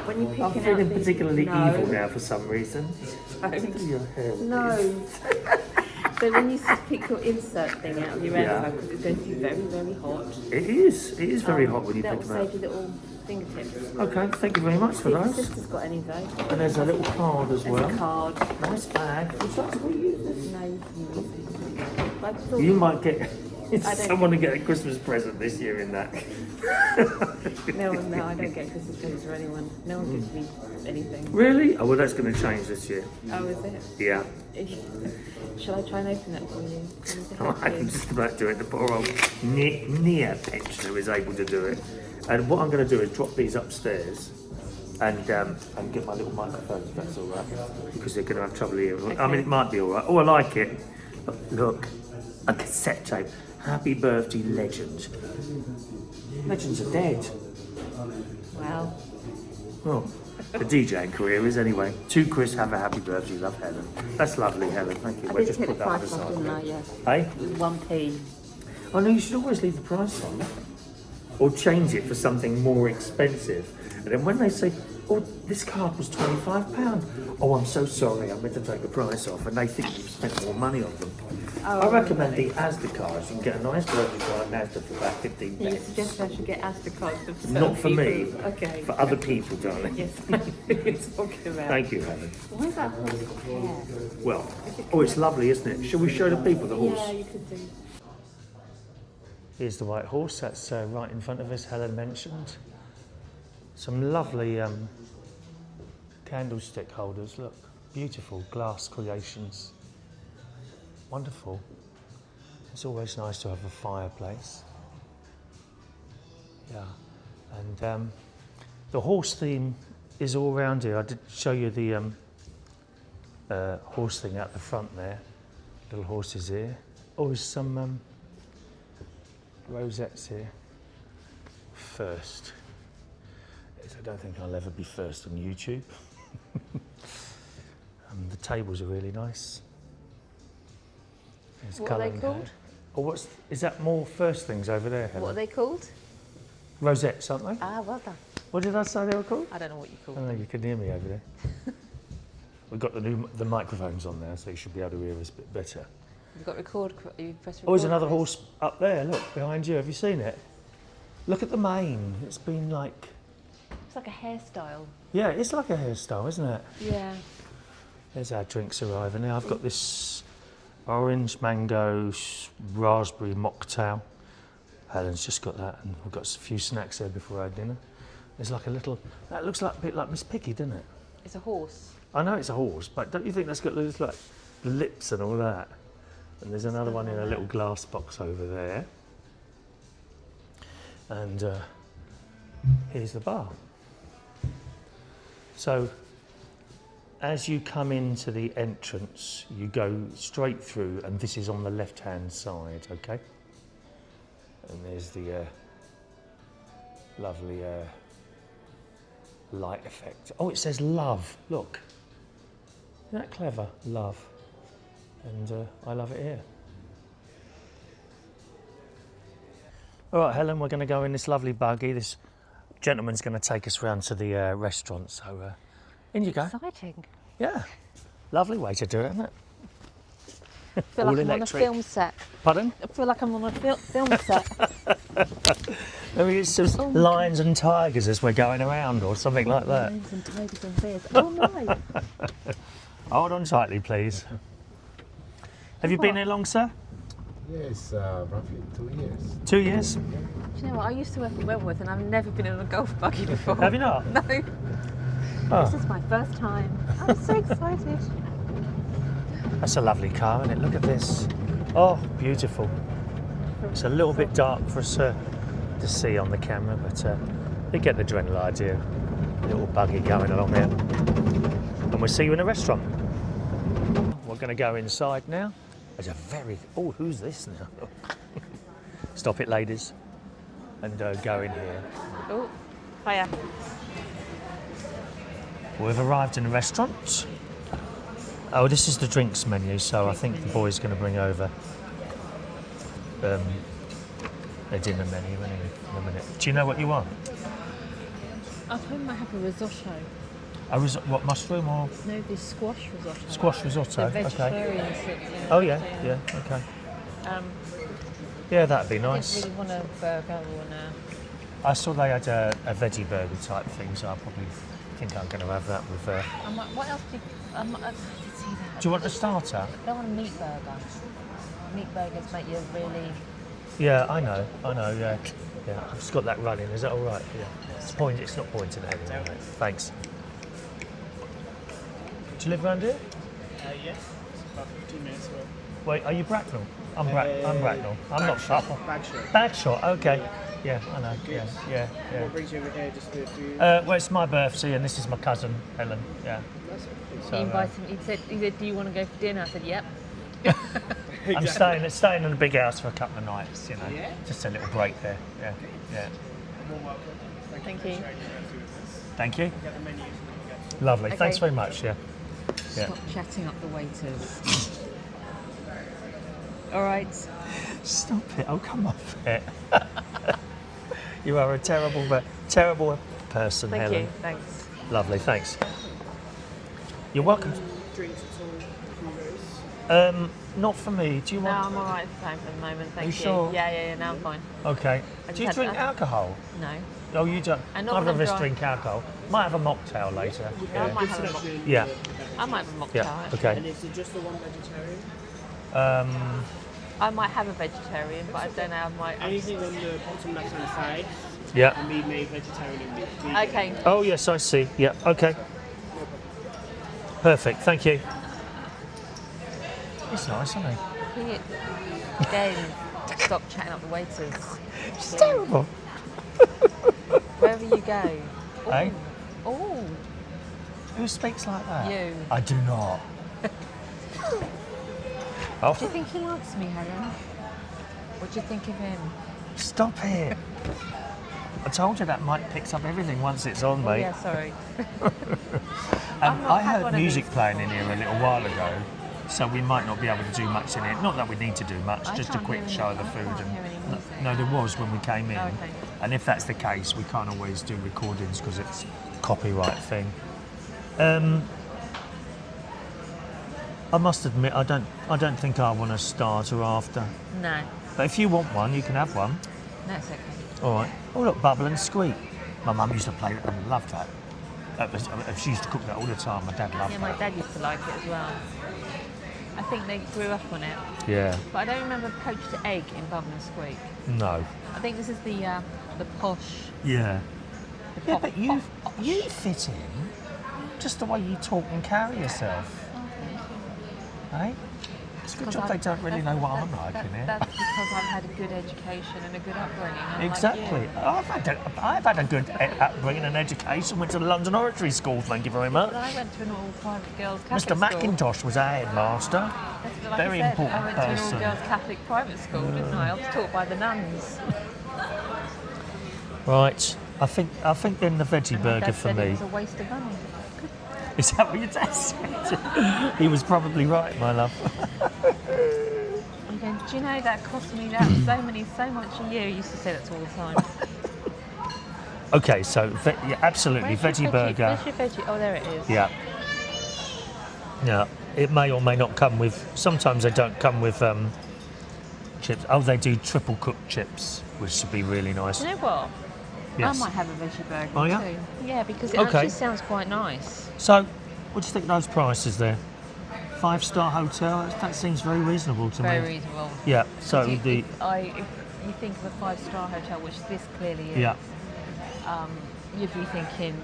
when you're picking I'm feeling out these, particularly no, evil now for some reason. Your hair. No. So when you pick your insert thing out of your air Yeah. fryer, because it's going to be very, very hot. It is very hot when you that pick will them out. save your little fingertips. Okay, thank you very much for See if your those. sister's got any though. And there's a little card as There's well. a card. Nice bag. Would you like to reuse this? No, you can use it. I thought You might get don't- someone to get a Christmas present this year in that. No, I don't get Christmas presents for anyone. No one gives me anything. Really? Oh, well, that's going to change this year. Oh, is it? Yeah. Shall I try and open that for you? Do you need to help I'm you? just about to do it. The poor old near pensioner is able to do it. And what I'm going to do is drop these upstairs and get my little microphone, if that's all right, because they're going to have trouble here. I Okay. mean, it might be all right. Oh, I like it. Look, a cassette tape. Happy birthday, legend. Legends are dead. Wow. Well, the DJing career is anyway. To Chris, have a happy birthday, love Helen. That's lovely, Helen. Thank you. I We'll did just put the put that on the price off, didn't I? side. Yeah. Hey? It was 1p. Oh no, you should always leave the price on. Or change it for something more expensive. And then when they say, oh, this card was £25. Oh, I'm so sorry, I meant to take the price off. And they think you've spent more money on them. Oh, I recommend the Asda cards. You can get a nice birthday card at Asda for about 15 You pence. suggest I should get Asda cards for certain Not for me, people. Okay. for other people, darling. Yes, it's talking about. Thank you, Helen. Why is that horse got hair? Well, oh, it's lovely, isn't it? Shall we show the people the horse? Yeah, you could do. Here's the white horse, that's right in front of us, Helen mentioned. Some lovely candlestick holders, look, beautiful glass creations. Wonderful. It's always nice to have a fireplace. Yeah, and the horse theme is all around here. I did show you the horse thing out the front there. Little horses here. Oh, there's some rosettes here. First. Yes, I don't think I'll ever be first on YouTube. The tables are really nice. There's What are they colouring called? here. Oh, is that more first things over there, Helen? What are they called? Rosettes, aren't they? Ah, well done. What did I say they were called? I don't know what you call Oh, them. you can hear me over there. We've got the microphones on there, so you should be able to hear us a bit better. You've got record. You press record. Oh, there's another Chris. horse up there. Look behind you. Have you seen it? Look at the mane. It's been like, It's like a hairstyle. yeah, it's like a hairstyle, isn't it? Yeah. There's our drinks arriving now. I've got this orange mango raspberry mocktail. Helen's just got that, and we've got a few snacks there before our dinner. There's like a little, that looks like a bit like Miss Piggy, doesn't it? It's a horse. I know it's a horse, but don't you think that's got those like lips and all that? And there's another one in a little glass box over there. And here's the bar. So as you come into the entrance, you go straight through, and this is on the left-hand side, okay? And there's the lovely light effect. Oh, it says love, look. Isn't that clever? Love. And I love it here. All right, Helen, we're going to go in this lovely buggy. This gentleman's going to take us round to the restaurant, so in you go. Exciting. Yeah, lovely way to do it, isn't it? I feel All like I'm on a electric. film set. Pardon? I feel like I'm on a film set. Maybe it's some lions and tigers as we're going around, or something like that. Lions and tigers and bears. Oh no! Hold on tightly, please. Have you been here long, sir? Yes, roughly 2 years. 2 years? Do you know what? I used to work in Wentworth and I've never been in a golf buggy before. Have you not? No. Oh, This is my first time. I'm so excited. that's a lovely car, isn't it? Look at this. Oh, beautiful. It's a little bit dark for us to see on the camera, but you get the general idea. Little buggy going along there. And we'll see you in the restaurant. We're going to go inside now. There's a very... Oh, who's this now? Stop it, ladies. And go in here. Oh, hiya. We've arrived in the restaurant. Oh, this is the drinks menu, so I think the boy's going to bring over their dinner menu in a minute. Do you know what you want? I thought we might have a risotto. What, mushroom or? No, this squash risotto. Squash risotto, The okay. vegetarians. Oh yeah, okay. Yeah, that'd be I nice. didn't really want a burger or I saw they had a veggie burger type thing, so I probably think I'm going to have that with. what else did I did see that. Do you want a starter? I don't want a meat burger. Meat burgers make you really... Yeah, I know, yeah. Yeah, I've just got that running, is that all right? Yeah. It's not pointing at anything, mate. Thanks. Do you live around here? Yes, it's about 15 minutes away. Wait, are you Bracknell? I'm Bracknell. I'm not far. Bagshot. Bagshot, okay. Yeah, I know. Yeah. What brings you over here? Just the food? Well, it's my birthday, and this is my cousin, Helen. Yeah. He invited me. He said, "Do you want to go for dinner?" I said, "Yep." I'm staying in a big house for a couple of nights, you know. Yeah? Just a little break there. Yeah. More welcome. Thank for you. sharing your food with us. Thank you. Get the menus and then you get Lovely. Okay. Thanks very much. Yeah. Stop chatting up the waiters. All right. Stop it. Oh, come off it. You are a terrible person, Thank Helen. you. Thanks. Lovely. Thanks. You're welcome. drinks at all, cruise. Not for me. Do you No, want? I'm all right for the moment. Thank you you. sure? Yeah. Now I'm fine. Okay. I Do you just drink had- alcohol? No. Oh, you don't. And not Neither when of I'm us dry. drink alcohol. Might have a mocktail later. I might have a mock- Selection, Yeah. I might have a mocktail. Yeah. actually. Okay. And is it just the one vegetarian? I might have a vegetarian, but I don't know. I might. Anything on the bottom left hand side Yeah. can be made vegetarian and vegan. Okay. Oh yes, I see. Yeah. Okay. Perfect. Thank you. It's nice, isn't it? Again, stop chatting up the waiters. It's terrible. Wherever you go. Hey? Oh, Who speaks like that? You. I do not. Oh, do you think he likes me, Helen? What do you think of him? stop it. I told you that mic picks up everything once it's on, mate. Yeah, sorry. I've not I had heard one of music these playing in here a little while ago, so we might not be able to do much in it. Not that we need to do much, I just a can't quick hear show of any- the I food. can't hear any music. No, there was when we came in. Oh, okay. And if that's the case, we can't always do recordings because it's a copyright thing. I must admit, I don't think I want a starter after. No, But if you want one, you can have one. that's okay. All right. Oh look, bubble and squeak. My mum used to play that and loved that. She used to cook that all the time. My dad loved Yeah, my that. dad used to like it as well. I think they grew up on it, Yeah. but I don't remember poached egg in Bubble and Squeak. No. I think this is the posh. Yeah. The Yeah, pop- but you fit in just the way you talk and carry yourself. Eh? It's a good job they don't really know what I'm like in here. That's because I've had a good education and a good upbringing. unlike Exactly. you. I've had a good upbringing and education. Went to the London Oratory School, thank you very much. But I went to an all-private girls' Catholic Mr. school. McIntosh was our headmaster. That's like Very I said, important I went to an person. all-girls Catholic private school, didn't I? I was taught by the nuns. Right. I think then the veggie And my burger dad for said me. it was a waste of money. Is that what your dad said? He was probably right, my love. I'm going, do you know that cost me that so much a year? He used to say that all the time. Okay, so yeah, absolutely, Where's your veggie burger. Where's your veggie? Oh, there it is. Yeah. Yeah. It may or may not come with. Sometimes they don't come with chips. Oh, they do triple cooked chips, which would be really nice. You know what? Yes. I might have a veggie burger Oh, yeah? too. Yeah, because it Okay. actually sounds quite nice. So, what do you think of those prices there? 5-star hotel. That seems very reasonable to Very me. reasonable. Yeah. So If the if you think of a 5-star hotel, which this clearly is, yeah you'd be thinking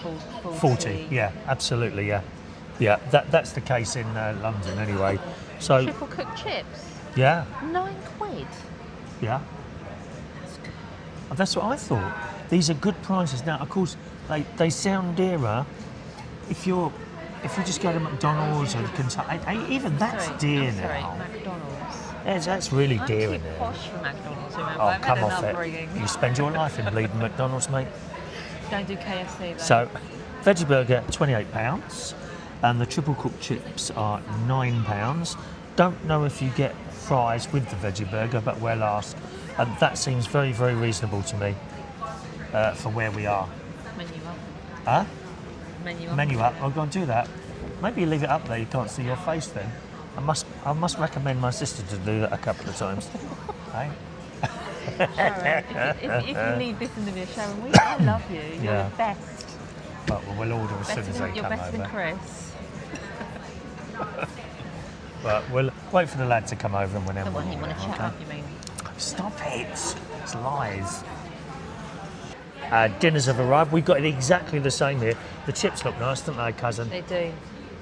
40. 40. Yeah, absolutely. Yeah. Yeah. That's the case in London anyway. So Triple cooked chips, yeah. £9. Yeah. That's what I thought. These are good prices. Now, of course, they sound dearer if you just go to McDonald's or Kentucky. Even that's dear I'm sorry, now. McDonald's. That's really I'm dear too in there. posh for McDonald's, remember? Oh, I've come had off an it. upbringing. You spend your life in bleeding McDonald's, mate. Don't do KFC though. So, veggie burger £28, and the triple cooked chips are £9. Don't know if you get fries with the veggie burger, but we'll ask. And that seems very, very reasonable to me for where we are. Menu up. Huh? Menu up. Menu up. I'll go and do that. Maybe you leave it up there. You can't see your face then. I must recommend my sister to do that a couple of times. Hey? Sharon, if you leave this in the video, Sharon, I love you. You're Yeah. the best. But we'll order as soon as they You're come better than over. Chris. But we'll wait for the lad to come over and then The we'll one you order, want to chat okay? up, you mean? Stop it! It's lies. Dinners have arrived. We've got it exactly the same here. The chips look nice, don't they, cousin? They do.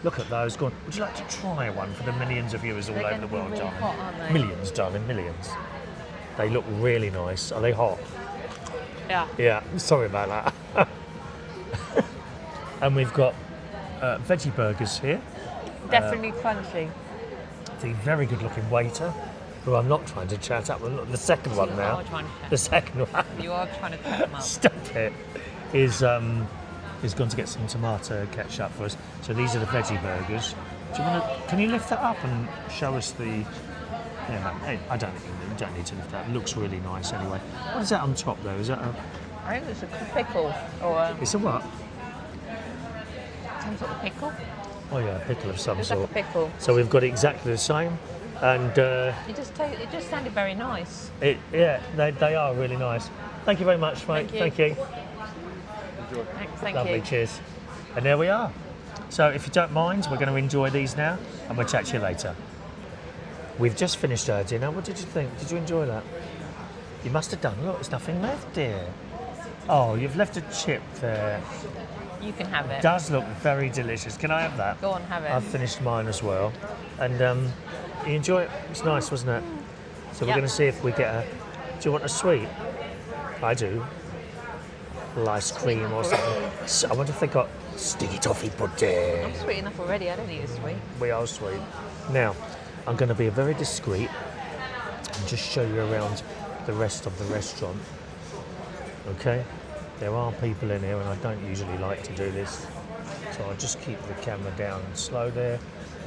Look at those. Go on. Would you like to try one for the millions of viewers all They're over gonna the be world, really darling? hot, aren't they? Millions, darling, millions. They look really nice. Are they hot? Yeah. Yeah. Sorry about that. And we've got veggie burgers here. Definitely crunchy. The very good-looking waiter, who I'm not trying to chat up. Look, the second one You now. are trying to chat. The second one. You are trying to cut them up. Stop it. Is gone to get some tomato ketchup for us. So these are the veggie burgers. Do you want to? Can you lift that up and show us the? Yeah, hey, I don't think you don't need to lift that. It looks really nice anyway. What is that on top though? Is that a? I think it's a pickle or It's a what? some sort of pickle. Oh yeah, a pickle of some It's like sort. a pickle. So we've got exactly the same, and It just sounded very nice. they are really nice. Thank you very much, mate. Thank you. Thank you. Thanks, thank Lovely, you. cheers. And there we are. So if you don't mind, we're going to enjoy these now, and we'll chat to you later. We've just finished our dinner. What did you think? Did you enjoy that? You must have done. Look, there's nothing left, dear. Oh, you've left a chip there. You can have it. It does look very delicious. Can I have that? Go on, have it. I've finished mine as well. And you enjoy it? It's nice, wasn't it? So we're Yep. going to see if we get a... Do you want a sweet? I do. Ice cream or something. So I wonder if they got sticky toffee pudding. I'm sweet enough already. I don't need a sweet. We are sweet. Now, I'm going to be very discreet and just show you around the rest of the restaurant. Okay? There are people in here and I don't usually like to do this. So I'll just keep the camera down slow there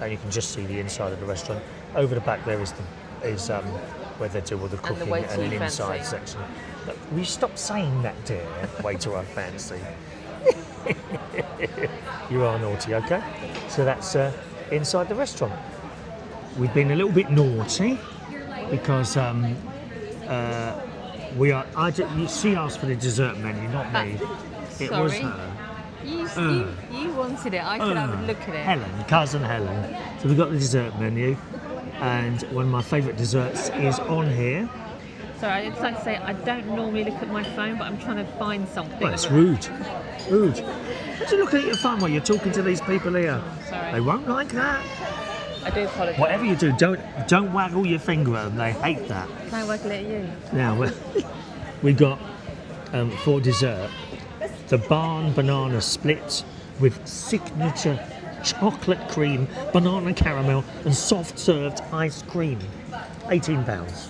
and you can just see the inside of the restaurant. Over the back there is where they do all the cooking waiter and an you inside fancy. section. Look, will you stop saying that, dear? Waiter I fancy. You are naughty, okay? So that's inside the restaurant. We've been a little bit naughty because she asked for the dessert menu, not me. It was Sorry. her. You wanted it. I said I would look at it. Helen, cousin Helen. So we've got the dessert menu, and one of my favourite desserts is on here. Sorry, I'd just like to say I don't normally look at my phone, but I'm trying to find something. Well, it's rude. Rude. Why do you look at your phone while you're talking to these people here? Sorry. They won't like that. I do apologise. Whatever you do, don't waggle your finger at them. They hate that. Can I waggle it at you? Now, we got for dessert the barn banana split with signature chocolate cream, banana caramel, and soft served ice cream. £18.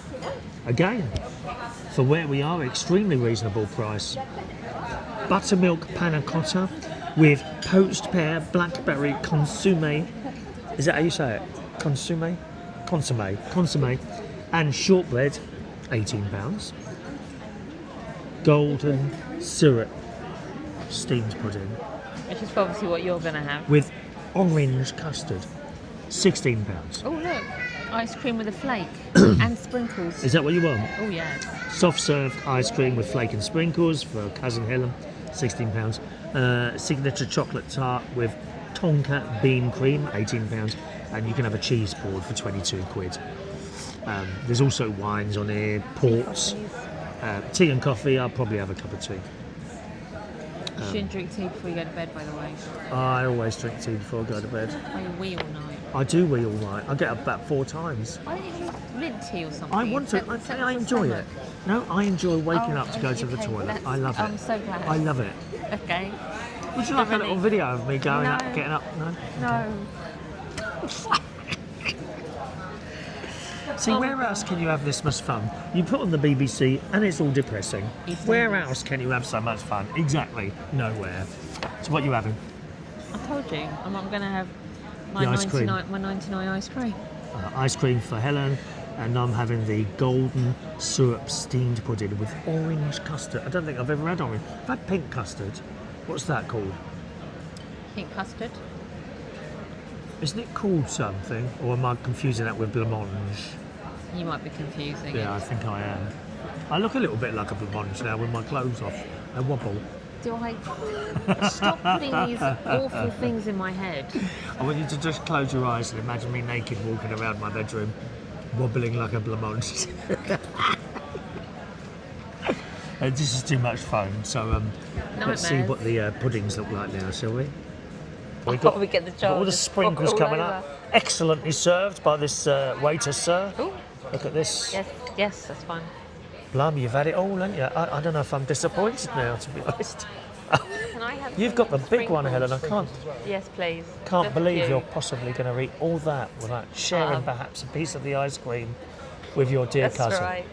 Again, for where we are, extremely reasonable price. Buttermilk panna cotta with poached pear, blackberry consomme. Is that how you say it? Consomme? Consomme. And shortbread, £18. Golden syrup steamed pudding Which is obviously what you're going to have. with orange custard, £16. Oh, look. Ice cream with a flake and sprinkles. Is that what you want? Oh, yes. Soft served ice cream with flake and sprinkles for cousin Helen, £16. Signature chocolate tart with tonka bean cream, £18. And you can have a cheese board for 22 quid. There's also wines on here, ports, tea and coffee. I'll probably have a cup of tea. You shouldn't drink tea before you go to bed, by the way. I always drink tea before I go to bed. Why you wee all night? I do wee all night. I get up about 4 times. Why don't you drink mint tea or something? I want to. I enjoy it. No, I enjoy waking up to go to the toilet. I love it. I'm so glad. I love it. Okay. Would you like a little video of me going up, getting up? No. No. See, where else can you have this much fun? You put on the BBC and it's all depressing. Where else can you have so much fun? Exactly, nowhere. So what are you having? I told you, I'm going to have my The ice cream. 99 ice cream. Ice cream for Helen, and I'm having the golden syrup steamed pudding with orange custard. I don't think I've ever had orange. I've had pink custard. What's that called? Pink custard. Isn't it called something? Or am I confusing that with blancmange? You might be confusing Yeah, it. I think I am. I look a little bit like a blancmange now with my clothes off. I wobble. Do I stop putting these awful things in my head? I want you to just close your eyes and imagine me naked walking around my bedroom, wobbling like a blancmange. This is too much fun, so let's see what the puddings look like now, shall we? We got all the sprinkles coming up. Excellently served by this waiter, sir. Ooh. Look at this. Yes, that's fine. Blimey, you've had it all, haven't you? I don't know if I'm disappointed now, to be honest. Can I have You've got the big one, Helen. I can't Yes, please. Can't believe you're possibly going to eat all that without sharing perhaps a piece of the ice cream with your dear That's cousin. right.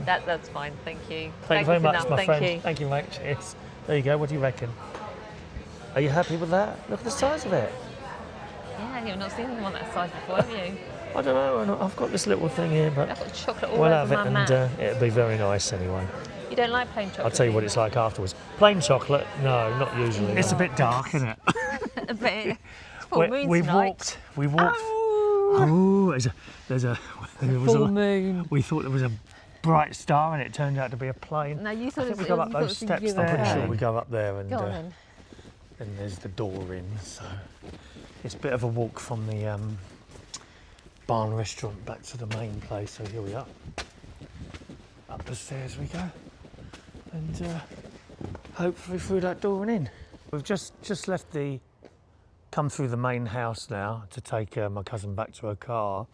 That's fine. Thank you. Thank you very much, enough. my Thank friend. you. Thank you, mate. Cheers. There you go. What do you reckon? Are you happy with that? Look at the size of it. Yeah, you've not seen one that size before, have you? I don't know. I've got this little thing here, but I've got chocolate all we'll over have it, my and mat. it'll be very nice anyway. You don't like plain chocolate? I'll tell you what it's like afterwards. Plain chocolate? No, not usually. It's a bit dark, isn't it? A bit. It's full moon tonight. We walked. Oh, there's a Full moon. We thought there was a bright star, and it turned out to be a plane. No, you thought I think we go up those steps. I'm pretty sure we go up there, and Go on then. and there's the door in. So it's a bit of a walk from the barn restaurant back to the main place. So here we are. Up the stairs we go, and hopefully through that door and in. We've just come through the main house now to take my cousin back to her car,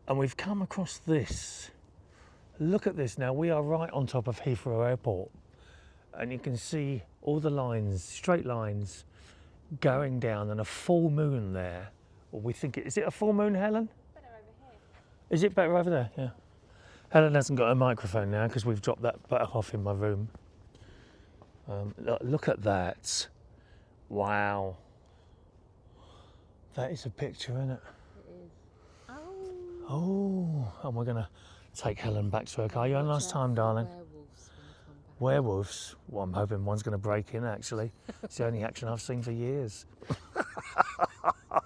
and we've come across this. Look at this now. We are right on top of Heathrow Airport, and you can see all the lines, straight lines, going down, and a full moon there. Or we think is it a full moon, Helen? Better over here. Is it better over there? Yeah. Helen hasn't got a microphone now because we've dropped that back off in my room. Look at that. Wow. That is a picture, isn't it? It is. Oh, and we're going to take Helen back to her car. You had a nice time, darling. Werewolves? Well, I'm hoping one's going to break in, actually. It's the only action I've seen for years. Had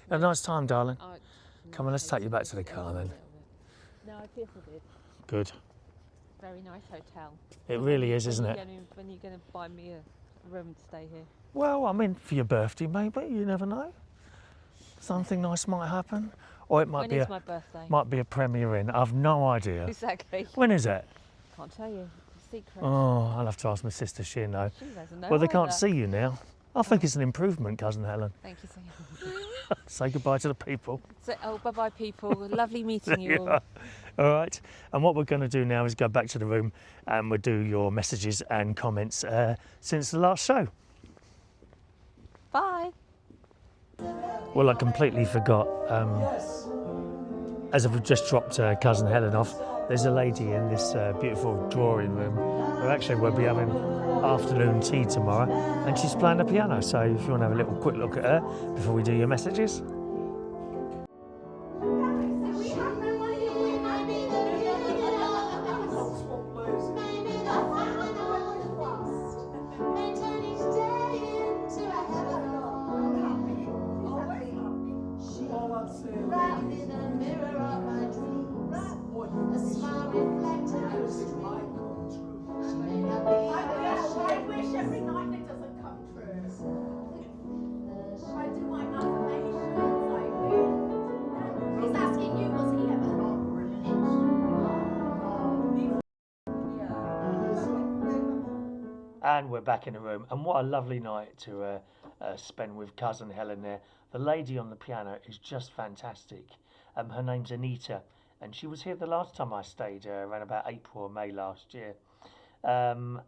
a nice time, darling. Come on, let's take you back to the car then. No, I feel I did. Good. Very nice hotel. It really is, isn't it? When are you going to buy me a room to stay here? Well, I mean, for your birthday, maybe. You never know. Something nice might happen. Or it might When is my birthday? might be a premiere in. I've no idea. Exactly. When is it? Can't tell you. It's a secret. Oh, I'll have to ask my sister. She'll know. She doesn't know Well, they can't either. see you now. I think it's an improvement, cousin Helen. Thank you so much. Say goodbye to the people. So, bye-bye, people. Lovely meeting you all. Yeah. All right. And what we're going to do now is go back to the room and we'll do your messages and comments since the last show. Bye. Well, I completely forgot. As I've just dropped cousin Helen off, there's a lady in this beautiful drawing room who actually will be having afternoon tea tomorrow, and she's playing the piano. So if you want to have a little quick look at her before we do your messages. And we're back in the room, and what a lovely night to spend with cousin Helen there. The lady on the piano is just fantastic. Her name's Anita, and she was here the last time I stayed, around about April or May last year. and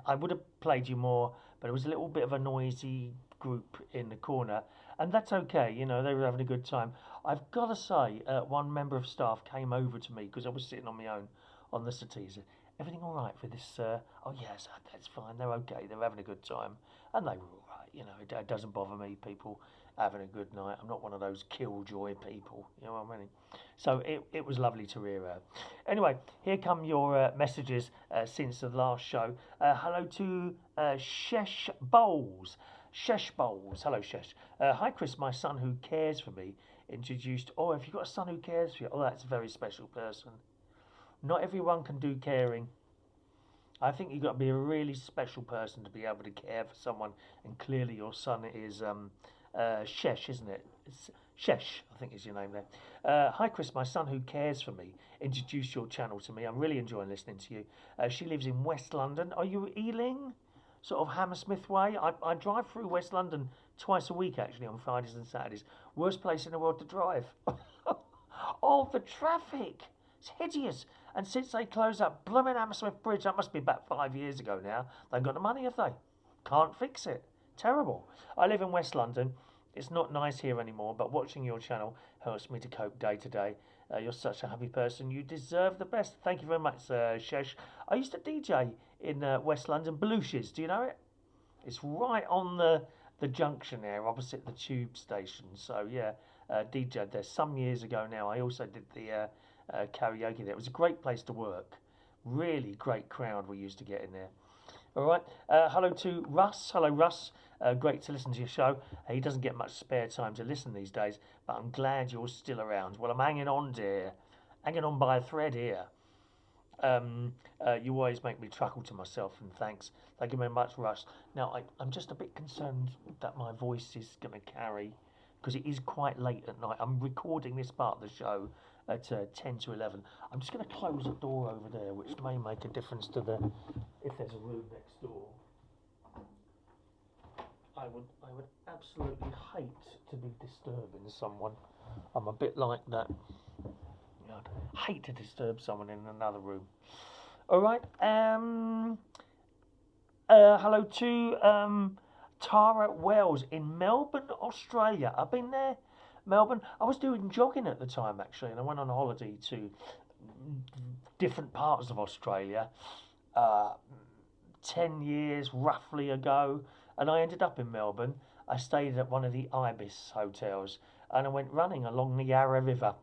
I would have played you more, but it was a little bit of a noisy group in the corner, and that's okay. You know, they were having a good time. I've got to say, one member of staff came over to me because I was sitting on my own on the settee. He said, "Everything all right for this, sir?" "Oh yes, that's fine. They're okay. They're having a good time," and they were all right. You know, it doesn't bother me. People having a good night. I'm not one of those killjoy people. You know what I mean? So it was lovely to hear her. Anyway, here come your messages since the last show. Hello to Shesh Bowles. Shesh Bowles. Hello, Shesh. Hi, Chris. My son who cares for me introduced. Oh, have you got a son who cares for you? Oh, that's a very special person. Not everyone can do caring. I think you've got to be a really special person to be able to care for someone, and clearly your son is Shesh, isn't it? It's Shesh, I think is your name there. Hi Chris, my son who cares for me introduced your channel to me. I'm really enjoying listening to you. She lives in West London. Are you Ealing? Sort of Hammersmith way? I drive through West London twice a week actually on Fridays and Saturdays. Worst place in the world to drive. Oh, the traffic! It's hideous. And since they closed that blooming Hammersmith Bridge, that must be about 5 years ago now, they've got the money, have they? Can't fix it. Terrible. I live in West London. It's not nice here anymore, but watching your channel helps me to cope day to day. You're such a happy person. You deserve the best. Thank you very much, Shesh. I used to DJ in West London, Belushes. Do you know it? It's right on the junction there, opposite the tube station. So yeah, DJ there some years ago now. I also did the karaoke there. It was a great place to work. Really great crowd we used to get in there. All right. Hello to Russ. Hello, Russ. Great to listen to your show. He doesn't get much spare time to listen these days, but I'm glad you're still around. Well, I'm hanging on, dear. Hanging on by a thread here. You always make me chuckle to myself, and thanks. Thank you very much, Russ. Now, I'm just a bit concerned that my voice is going to carry, because it is quite late at night. I'm recording this part of the show at 10 to 11. I'm just going to close the door over there, which may make a difference to if there's a room next door. I would absolutely hate to be disturbing someone. I'm a bit like that. I'd hate to disturb someone in another room. All right. Hello to Tara Wells in Melbourne, Australia. I've been there. Melbourne. I was doing jogging at the time actually, and I went on a holiday to different parts of Australia 10 years roughly ago, and I ended up in Melbourne. I stayed at one of the Ibis hotels, and I went running along the Yarra River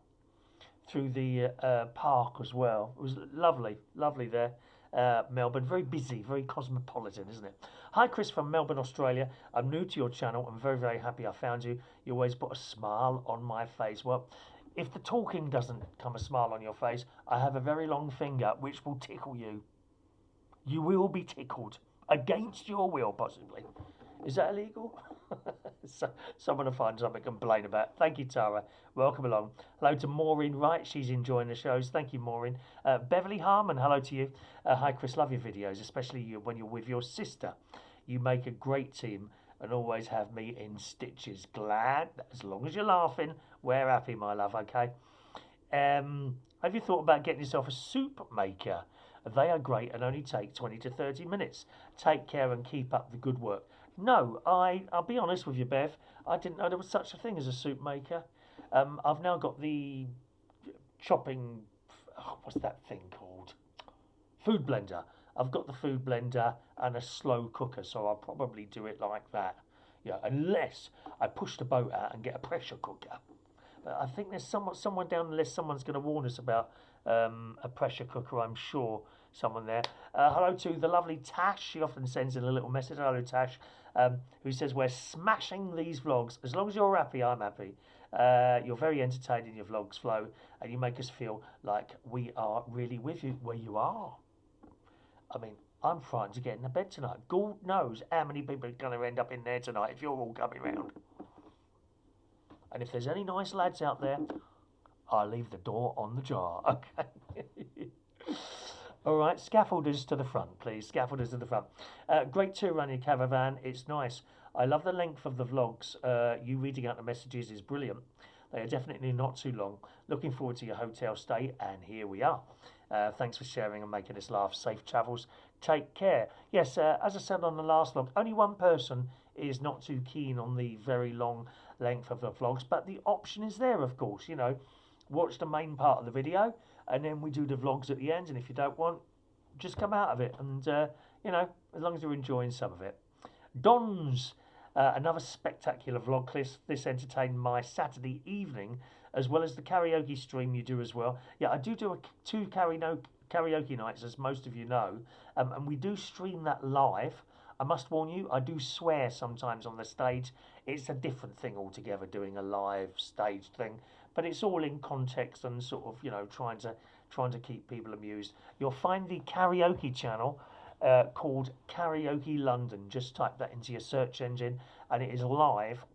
through the park as well. It was lovely, lovely there. Melbourne, very busy, very cosmopolitan, isn't it? Hi, Chris from Melbourne, Australia. I'm new to your channel. I'm very, very happy I found you. You always put a smile on my face. Well, if the talking doesn't come a smile on your face, I have a very long finger which will tickle you. You will be tickled against your will, possibly. Is that illegal? So, someone will find something to complain about. Thank you, Tara. Welcome along. Hello to Maureen Wright. She's enjoying the shows. Thank you, Maureen. Beverly Harmon, hello to you. Hi, Chris. Love your videos, especially when you're with your sister. You make a great team and always have me in stitches. Glad. As long as you're laughing, we're happy, my love, okay? Have you thought about getting yourself a soup maker? They are great and only take 20 to 30 minutes. Take care and keep up the good work. No, I'll be honest with you, Bev. I didn't know there was such a thing as a soup maker. I've now got the chopping, what's that thing called? Food blender. I've got the food blender and a slow cooker, so I'll probably do it like that. Yeah, unless I push the boat out and get a pressure cooker. But I think there's someone down the list. Someone's going to warn us about a pressure cooker, I'm sure. Someone there. Hello to the lovely Tash. She often sends in a little message. Hello, Tash. Who says, we're smashing these vlogs. As long as you're happy, I'm happy. You're very entertaining, your vlogs flow, and you make us feel like we are really with you where you are. I mean, I'm frightened to get into bed tonight. God knows how many people are going to end up in there tonight if you're all coming round. And if there's any nice lads out there, I'll leave the door on the jar, okay? All right, scaffolders to the front, please. Scaffolders to the front. Great tour on your caravan. It's nice. I love the length of the vlogs. You reading out the messages is brilliant. They are definitely not too long. Looking forward to your hotel stay, and here we are. Thanks for sharing and making us laugh. Safe travels. Take care. Yes, as I said on the last vlog, only one person is not too keen on the very long length of the vlogs, but the option is there, of course. You know, watch the main part of the video, and then we do the vlogs at the end. And if you don't want, just come out of it, and you know, as long as you're enjoying some of it. Don's another spectacular vlog. This entertained my Saturday evening, as well as the karaoke stream you do as well. Yeah, I do two karaoke nights, as most of you know, and we do stream that live. I must warn you, I do swear sometimes on the stage. It's a different thing altogether doing a live stage thing, but it's all in context and sort of, you know, trying to keep people amused. You'll find the karaoke channel called Karaoke London. Just type that into your search engine, and it is live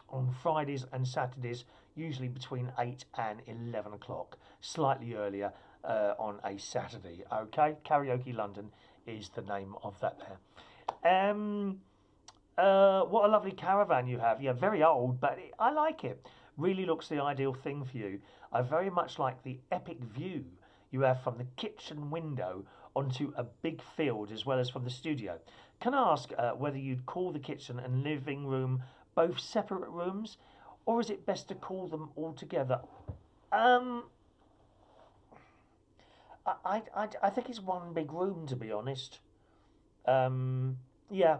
on Fridays and Saturdays, usually between 8 and 11 o'clock, slightly earlier on a Saturday. Okay, Karaoke London is the name of that there. What a lovely caravan you have. Yeah, very old, but I like it. Really looks the ideal thing for you. I very much like the epic view you have from the kitchen window onto a big field, as well as from the studio. Can I ask whether you'd call the kitchen and living room both separate rooms, or is it best to call them all together? I think it's one big room, to be honest. Yeah,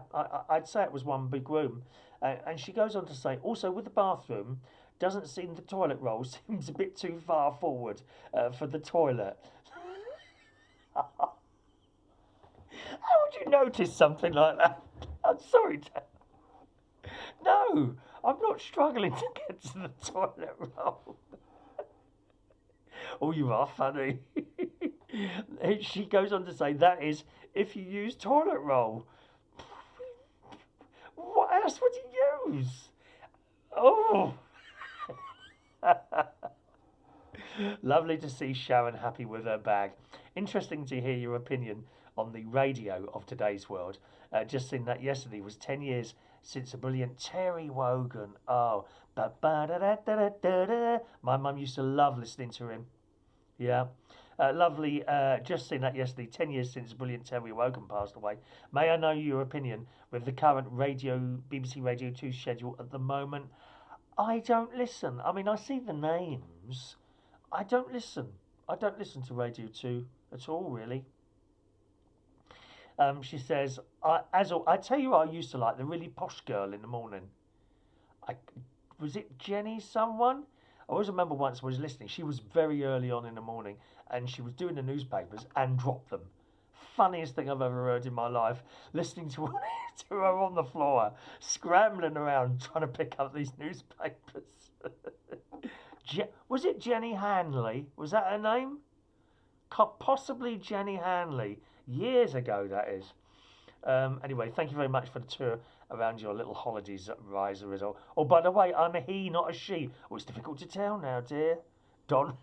I'd say it was one big room. And she goes on to say, also with the bathroom, doesn't seem the toilet roll seems a bit too far forward for the toilet. How would you notice something like that? I'm sorry, Dad. No, I'm not struggling to get to the toilet roll. Oh, you are funny. She goes on to say, that is, if you use toilet roll. What else would you use? Oh. Lovely to see Sharon happy with her bag. Interesting to hear your opinion on the radio of today's world. Just seen that yesterday was 10 years since the brilliant Terry Wogan. Oh, my mum used to love listening to him. Yeah. Lovely. Just seen that yesterday. 10 years since the brilliant Terry Wogan passed away. May I know your opinion with the current BBC Radio 2 schedule at the moment? I don't listen. I mean, I see the names. I don't listen. I don't listen to Radio 2 at all, really. She says, I tell you what I used to like, the really posh girl in the morning. Was it Jenny someone? I always remember once I was listening, she was very early on in the morning, and she was doing the newspapers and dropped them. Funniest thing I've ever heard in my life, listening to her on the floor, scrambling around trying to pick up these newspapers. Was it Jenny Hanley? Was that her name? Possibly Jenny Hanley. Years ago, that is. Anyway, thank you very much for the tour around your little holidays at Rise Result. Oh, by the way, I'm a he, not a she. Oh, it's difficult to tell now, dear. Don.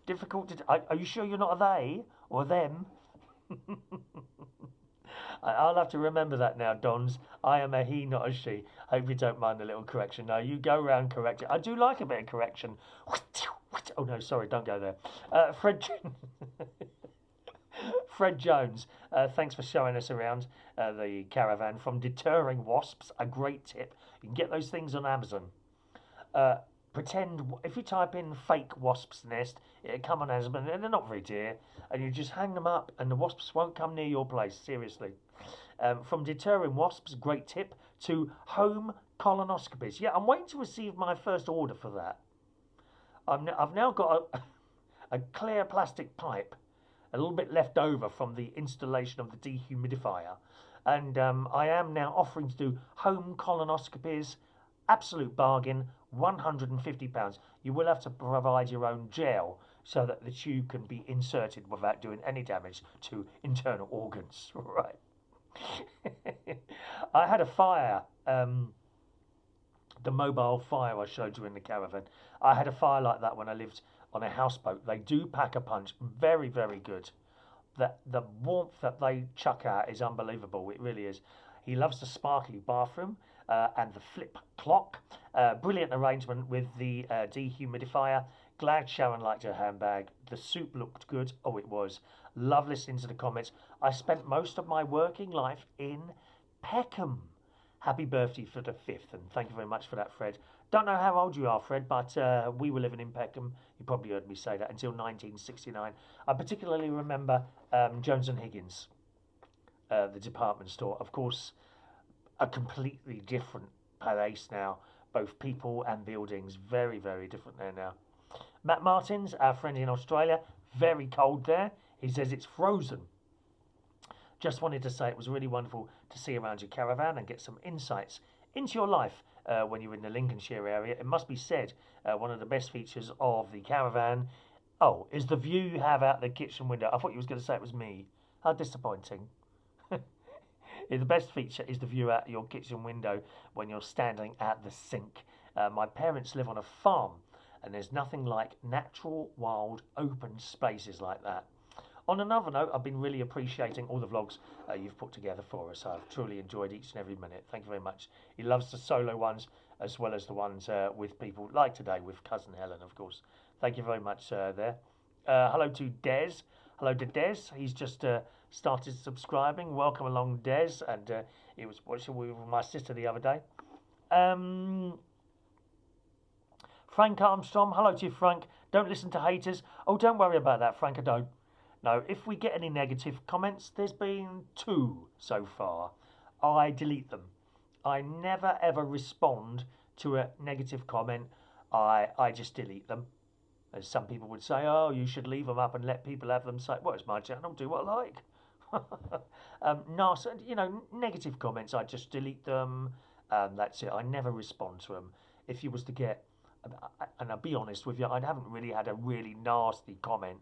Difficult to... Are you sure you're not a they or them? I'll have to remember that now, Dons. I am a he, not a she. Hope you don't mind a little correction. No, you go round correcting. I do like a bit of correction. Oh, no, sorry, don't go there. Fred Jones, thanks for showing us around the caravan. From deterring wasps, a great tip. You can get those things on Amazon. Pretend, if you type in fake wasp's nest, it'll come on Amazon, and they're not very dear. And you just hang them up, and the wasps won't come near your place, seriously. From deterring wasps, great tip, to home colonoscopies. Yeah, I'm waiting to receive my first order for that. I've now got a clear plastic pipe, a little bit left over from the installation of the dehumidifier, and I am now offering to do home colonoscopies. Absolute bargain, £150. You will have to provide your own gel so that the tube can be inserted without doing any damage to internal organs. Right. I had a fire, the mobile fire I showed you in the caravan. I had a fire like that when I lived on a houseboat. They do pack a punch, very, very good. The warmth that they chuck out is unbelievable. It really is. He loves the sparkly bathroom and the flip clock. Brilliant arrangement with the dehumidifier. Glad Sharon liked her handbag. The soup looked good. Oh, it was. Love listening to the comments. I spent most of my working life in Peckham. Happy birthday for the 5th, and thank you very much for that, Fred. Don't know how old you are, Fred, but we were living in Peckham. You probably heard me say that until 1969. I particularly remember Jones and Higgins, the department store. Of course, a completely different place now. Both people and buildings, very, very different there now. Matt Martins, our friend in Australia, very cold there. He says it's frozen. Just wanted to say it was really wonderful to see around your caravan and get some insights into your life when you're in the Lincolnshire area. It must be said, one of the best features of the caravan, is the view you have out the kitchen window. I thought you was going to say it was me. How disappointing. The best feature is the view out your kitchen window when you're standing at the sink. My parents live on a farm, and there's nothing like natural, wild, open spaces like that. On another note, I've been really appreciating all the vlogs you've put together for us. I've truly enjoyed each and every minute. Thank you very much. He loves the solo ones as well as the ones with people like today with cousin Helen, of course. Thank you very much there. Hello to Des. Hello to Des. He's just started subscribing. Welcome along, Des. And he was watching with my sister the other day. Frank Armstrong. Hello to you, Frank. Don't listen to haters. Oh, don't worry about that, Frank. I don't. No, if we get any negative comments, there's been 2 so far. I delete them. I never ever respond to a negative comment. I just delete them. As some people would say, oh, you should leave them up and let people have them say, well, it's my channel, do what I like. Negative comments, I just delete them. That's it. I never respond to them. If you was to get, and I'll be honest with you, I haven't really had a really nasty comment.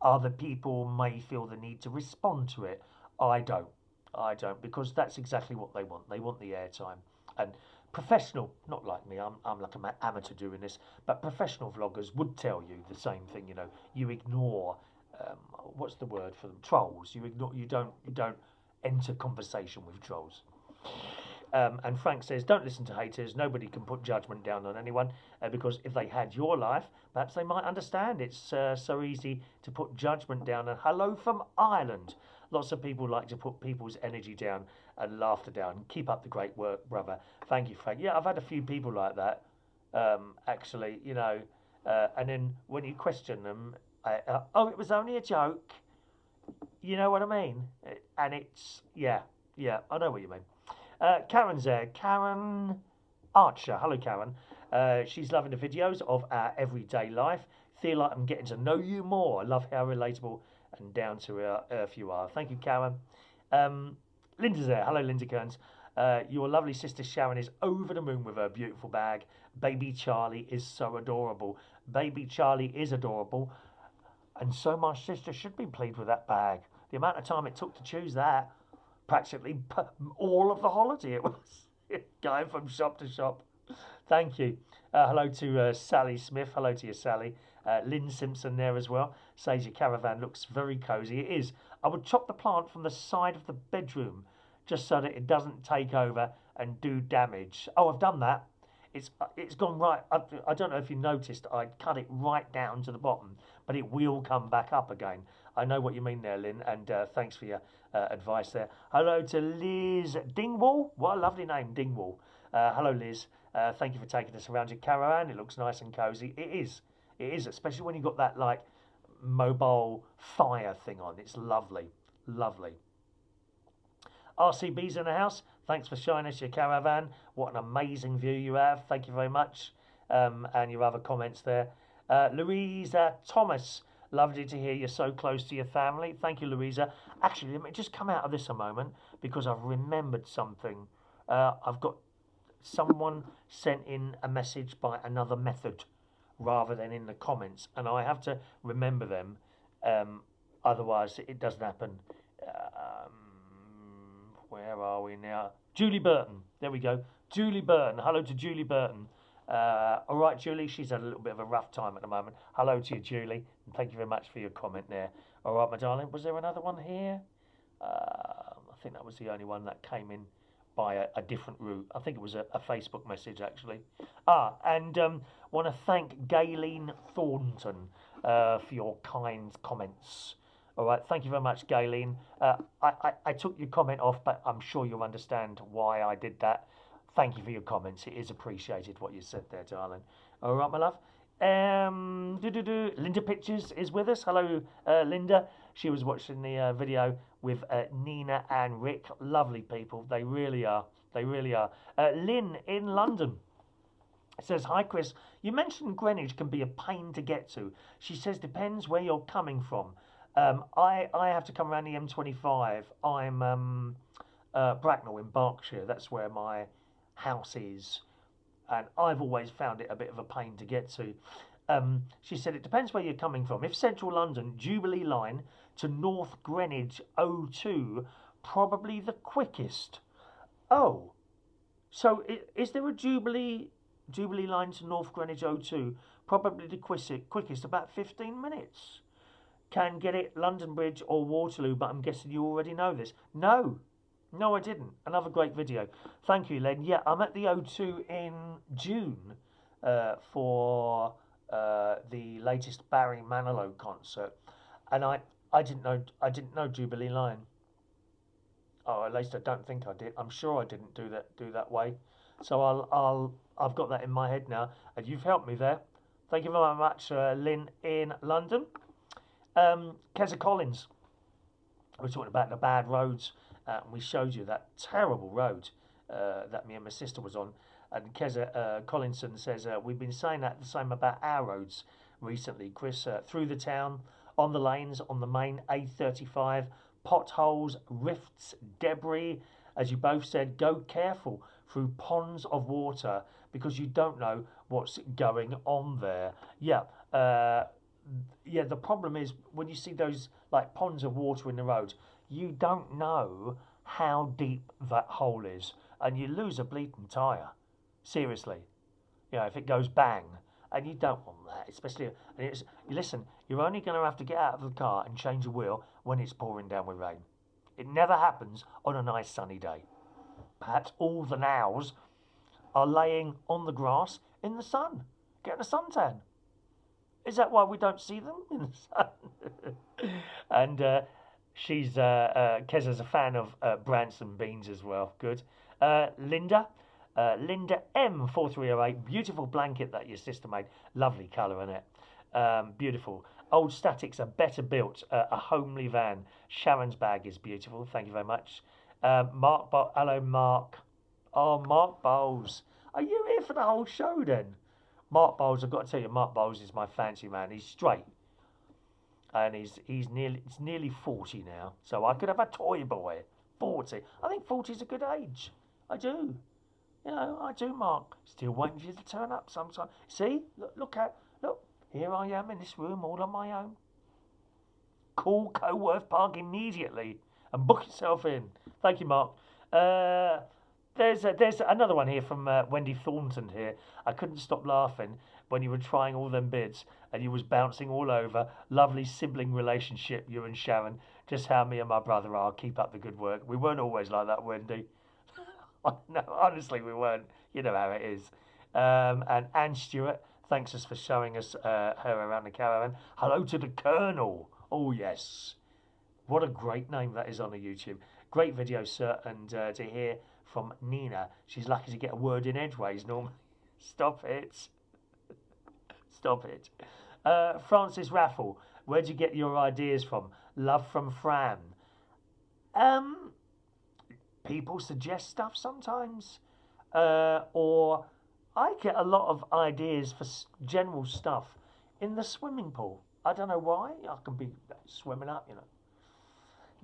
Other people may feel the need to respond to it. I don't, because that's exactly what they want. They want the airtime. And professional, not like me, I'm like an amateur doing this, but professional vloggers would tell you the same thing. You know, you ignore, what's the word for them? Trolls. You don't enter conversation with trolls. And Frank says, don't listen to haters. Nobody can put judgment down on anyone because if they had your life, perhaps they might understand. It's so easy to put judgment down. And hello from Ireland. Lots of people like to put people's energy down and laughter down. Keep up the great work, brother. Thank you, Frank. Yeah, I've had a few people like that, actually, and then when you question them, it was only a joke. You know what I mean? And it's, yeah, I know what you mean. Karen's there. Karen Archer. Hello, Karen. She's loving the videos of our everyday life. Feel like I'm getting to know you more. I love how relatable and down to earth you are. Thank you, Karen. Linda's there. Hello, Linda Kearns. Your lovely sister Sharon is over the moon with her beautiful bag. Baby Charlie is so adorable. Baby Charlie is adorable. And so my sister should be pleased with that bag. The amount of time it took to choose that, practically all of the holiday it was going from shop to shop. Thank you. Hello to Sally Smith. Hello to you, Sally. Lynn Simpson there as well. Says your caravan looks very cosy. It is. I would chop the plant from the side of the bedroom just so that it doesn't take over and do damage. Oh, I've done that. It's gone right. I don't know if you noticed. I cut it right down to the bottom, but it will come back up again. I know what you mean there, Lynn, and thanks for your advice there. Hello to Liz Dingwall. What a lovely name, Dingwall. Hello, Liz. Thank you for taking us around your caravan. It looks nice and cosy. It is, especially when you've got that like mobile fire thing on. It's lovely, lovely. RCB's in the house. Thanks for showing us your caravan. What an amazing view you have. Thank you very much. And your other comments there. Louisa Thomas. Lovely to hear you're so close to your family. Thank you, Louisa. Actually, let me just come out of this a moment because I've remembered something. I've got someone sent in a message by another method rather than in the comments, and I have to remember them. Otherwise, it doesn't happen. Where are we now? Julie Burton. There we go. Julie Burton. Hello to Julie Burton. All right, Julie. She's had a little bit of a rough time at the moment. Hello to you, Julie. And thank you very much for your comment there. All right, my darling. Was there another one here? I think that was the only one that came in by a different route. I think it was a Facebook message, actually. And want to thank Gayleen Thornton for your kind comments. All right, thank you very much, Galen. I took your comment off, but I'm sure you'll understand why I did that. Thank you for your comments. It is appreciated what you said there, darling. All right, my love. Linda Pictures is with us. Hello, Linda. She was watching the video with Nina and Rick. Lovely people. They really are. They really are. Lynn in London. It says, hi Chris, you mentioned Greenwich can be a pain to get to. She says, depends where you're coming from. I have to come around the M25. I'm Bracknell in Berkshire. That's where my house is. And I've always found it a bit of a pain to get to. She said, it depends where you're coming from. If central London, Jubilee line to North Greenwich O2, probably the quickest. Oh, so is there a Jubilee line to North Greenwich O2? Probably the quickest, about 15 minutes. Can get it London Bridge or Waterloo, but I'm guessing you already know this. No, I didn't. Another great video. Thank you, Len. Yeah, I'm at the O2 in June for the latest Barry Manilow concert, and I didn't know Jubilee line. Oh, at least I don't think I did. I'm sure I didn't do that way. So I've got that in my head now, and you've helped me there. Thank you very much, Lynn in London. Keza Collins. We're talking about the bad roads. We showed you that terrible road that me and my sister was on. And Keza Collinson says, we've been saying that the same about our roads recently, Chris. Through the town, on the lanes, on the main A35, potholes, rifts, debris. As you both said, go careful through ponds of water because you don't know what's going on there. Yeah, the problem is when you see those like ponds of water in the road, you don't know how deep that hole is, and you lose a bleeding tyre. Seriously, if it goes bang, and you don't want that, especially. And listen, you're only going to have to get out of the car and change a wheel when it's pouring down with rain. It never happens on a nice sunny day. Perhaps all the nows are laying on the grass in the sun, getting a suntan. Is that why we don't see them in the sun? And Keza's a fan of Branson beans as well. Good. Linda M4308, beautiful blanket that your sister made. Lovely colour in it. Beautiful. Old Statics are better built. A homely van. Sharon's bag is beautiful. Thank you very much. Hello, Mark. Oh, Mark Bowles. Are you here for the whole show then? Mark Bowles, I've got to tell you, Mark Bowles is my fancy man. He's straight. And he's nearly 40 now. So I could have a toy boy. 40. I think 40 is a good age. I do. I do, Mark. Still waiting for you to turn up sometime. See? Look, here I am in this room all on my own. Call Coworth Park immediately and book yourself in. Thank you, Mark. There's another one here from Wendy Thornton here. I couldn't stop laughing when you were trying all them bits and you was bouncing all over. Lovely sibling relationship, you and Sharon. Just how me and my brother are. Keep up the good work. We weren't always like that, Wendy. No, honestly, we weren't. You know how it is. And Anne Stewart, thanks us for showing us her around the caravan. Hello to the Colonel. Oh, yes. What a great name that is on the YouTube. Great video, sir. And to hear from Nina, she's lucky to get a word in edgeways normally. Stop it. Stop it. Francis Raffle, where'd you get your ideas from? Love from Fran. People suggest stuff sometimes, or I get a lot of ideas for general stuff in the swimming pool. I don't know why. I can be swimming up,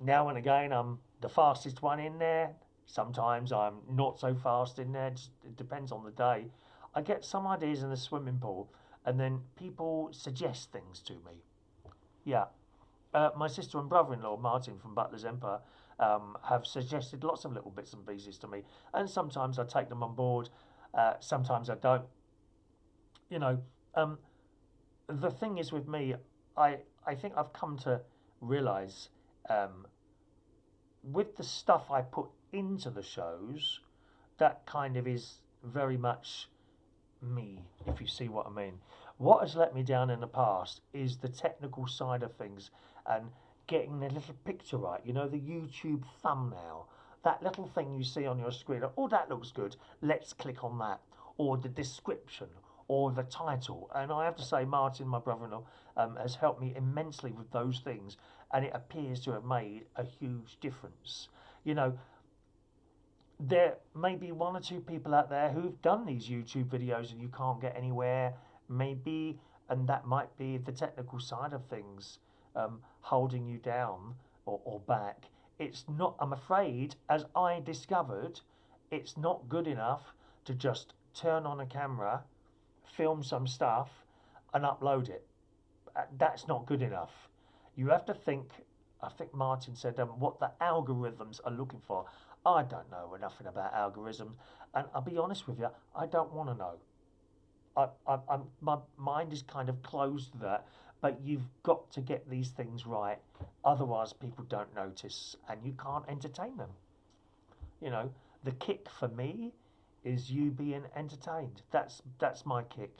Now and again, I'm the fastest one in there. Sometimes I'm not so fast in there. Just, it depends on the day. I get some ideas in the swimming pool, and then people suggest things to me. Yeah. My sister and brother-in-law, Martin from Butler's Empire, have suggested lots of little bits and pieces to me. And sometimes I take them on board. Sometimes I don't. The thing is with me, I think I've come to realise with the stuff I put into the shows, that kind of is very much me, if you see what I mean. What has let me down in the past is the technical side of things and getting the little picture right. You know, the YouTube thumbnail, that little thing you see on your screen. Oh, that looks good. Let's click on that. Or the description, or the title. And I have to say, Martin, my brother-in-law, has helped me immensely with those things, and it appears to have made a huge difference. You know, there may be one or two people out there who've done these YouTube videos and you can't get anywhere, maybe, and that might be the technical side of things holding you down or back. It's not, I'm afraid, as I discovered, it's not good enough to just turn on a camera, film some stuff, and upload it. That's not good enough. You have to think, I think Martin said, what the algorithms are looking for. I don't know nothing about algorithms, and I'll be honest with you, I don't want to know. My mind is kind of closed to that, but you've got to get these things right, otherwise people don't notice, and you can't entertain them. You know, the kick for me is you being entertained. That's my kick.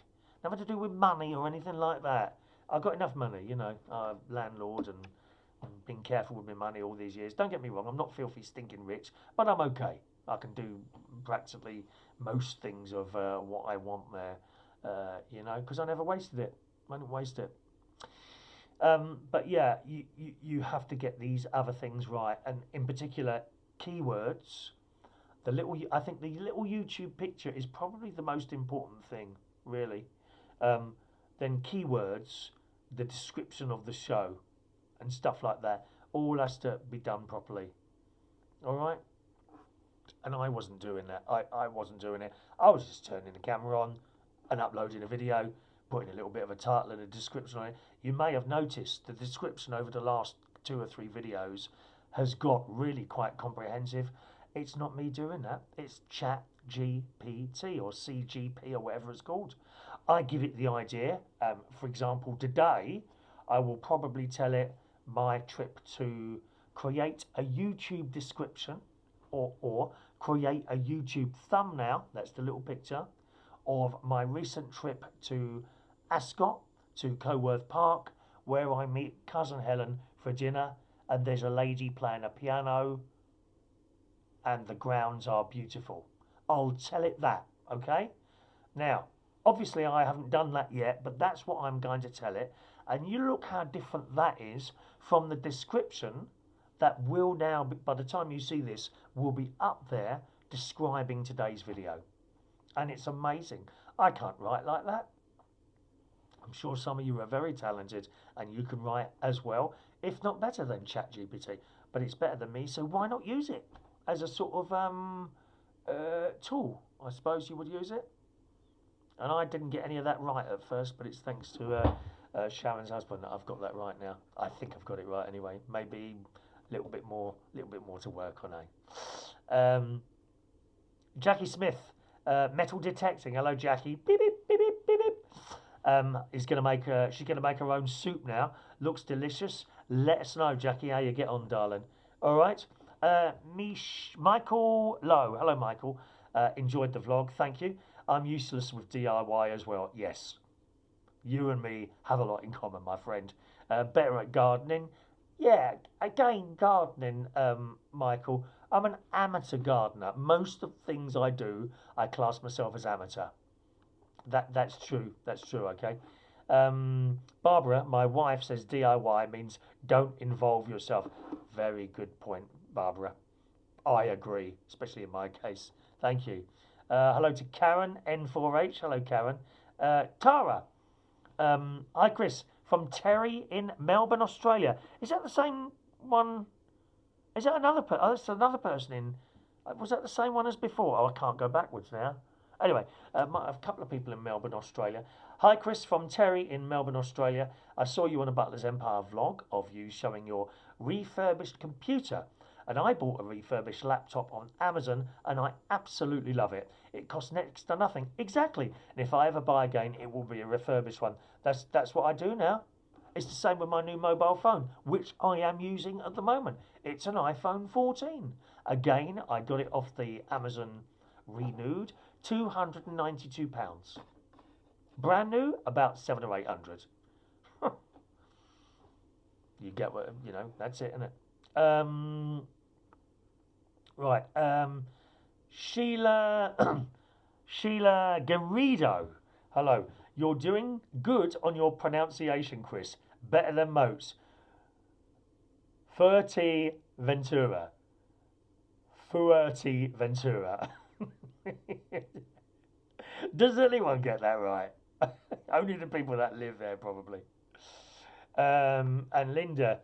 Nothing to do with money or anything like that. I've got enough money, you know, landlord and been careful with my money all these years. Don't get me wrong, I'm not filthy stinking rich, but I'm okay. I can do practically most things of what I want there, you know, because I never wasted it. I didn't waste it. But yeah, you have to get these other things right, and in particular, keywords. I think the little YouTube picture is probably the most important thing, really. Then keywords, the description of the show, and stuff like that, all has to be done properly. All right? And I wasn't doing that. I wasn't doing it. I was just turning the camera on and uploading a video, putting a little bit of a title and a description on it. You may have noticed the description over the last 2 or 3 videos has got really quite comprehensive. It's not me doing that. It's ChatGPT or CGP or whatever it's called. I give it the idea. For example, today I will probably tell it my trip to create a YouTube description or create a YouTube thumbnail, that's the little picture, of my recent trip to Ascot, to Coworth Park, where I meet cousin Helen for dinner, and there's a lady playing a piano, and the grounds are beautiful. I'll tell it that, okay? Now, obviously I haven't done that yet, but that's what I'm going to tell it. And you look how different that is from the description that will now, by the time you see this, will be up there describing today's video. And it's amazing. I can't write like that. I'm sure some of you are very talented and you can write as well, if not better than ChatGPT. But it's better than me, so why not use it as a sort of tool? I suppose you would use it. And I didn't get any of that right at first, but it's thanks to Sharon's husband that I've got that right now. I think I've got it right anyway. Maybe a little bit more to work on, eh? Jackie Smith, metal detecting. Hello, Jackie. Beep beep beep beep beep beep. She's gonna make her own soup now. Looks delicious. Let us know, Jackie, how you get on, darling. All right. Michael Lowe. Hello, Michael. Enjoyed the vlog. Thank you. I'm useless with DIY as well. Yes. You and me have a lot in common, my friend. Better at gardening. Yeah, again, gardening, Michael. I'm an amateur gardener. Most of the things I do, I class myself as amateur. That's true. That's true, okay? Barbara, my wife, says DIY means don't involve yourself. Very good point, Barbara. I agree, especially in my case. Thank you. Hello to Karen, N4H. Hello, Karen. Tara. Hi, Chris. From Terry in Melbourne, Australia. Is that the same one? Is that another person? Oh, that's another person in... Was that the same one as before? Oh, I can't go backwards now. Anyway, a couple of people in Melbourne, Australia. Hi, Chris, from Terry in Melbourne, Australia. I saw you on a Butler's Empire vlog of you showing your refurbished computer. And I bought a refurbished laptop on Amazon, and I absolutely love it. It costs next to nothing. Exactly. And if I ever buy again, it will be a refurbished one. That's what I do now. It's the same with my new mobile phone, which I am using at the moment. It's an iPhone 14. Again, I got it off the Amazon renewed, £292. Brand new, about 700 or 800. you get what you know. That's it, isn't it? Right. Sheila Sheila Garrido. Hello. You're doing good on your pronunciation, Chris. Better than most. Fuerteventura. Fuerteventura. Does anyone get that right? Only the people that live there, probably. And Linda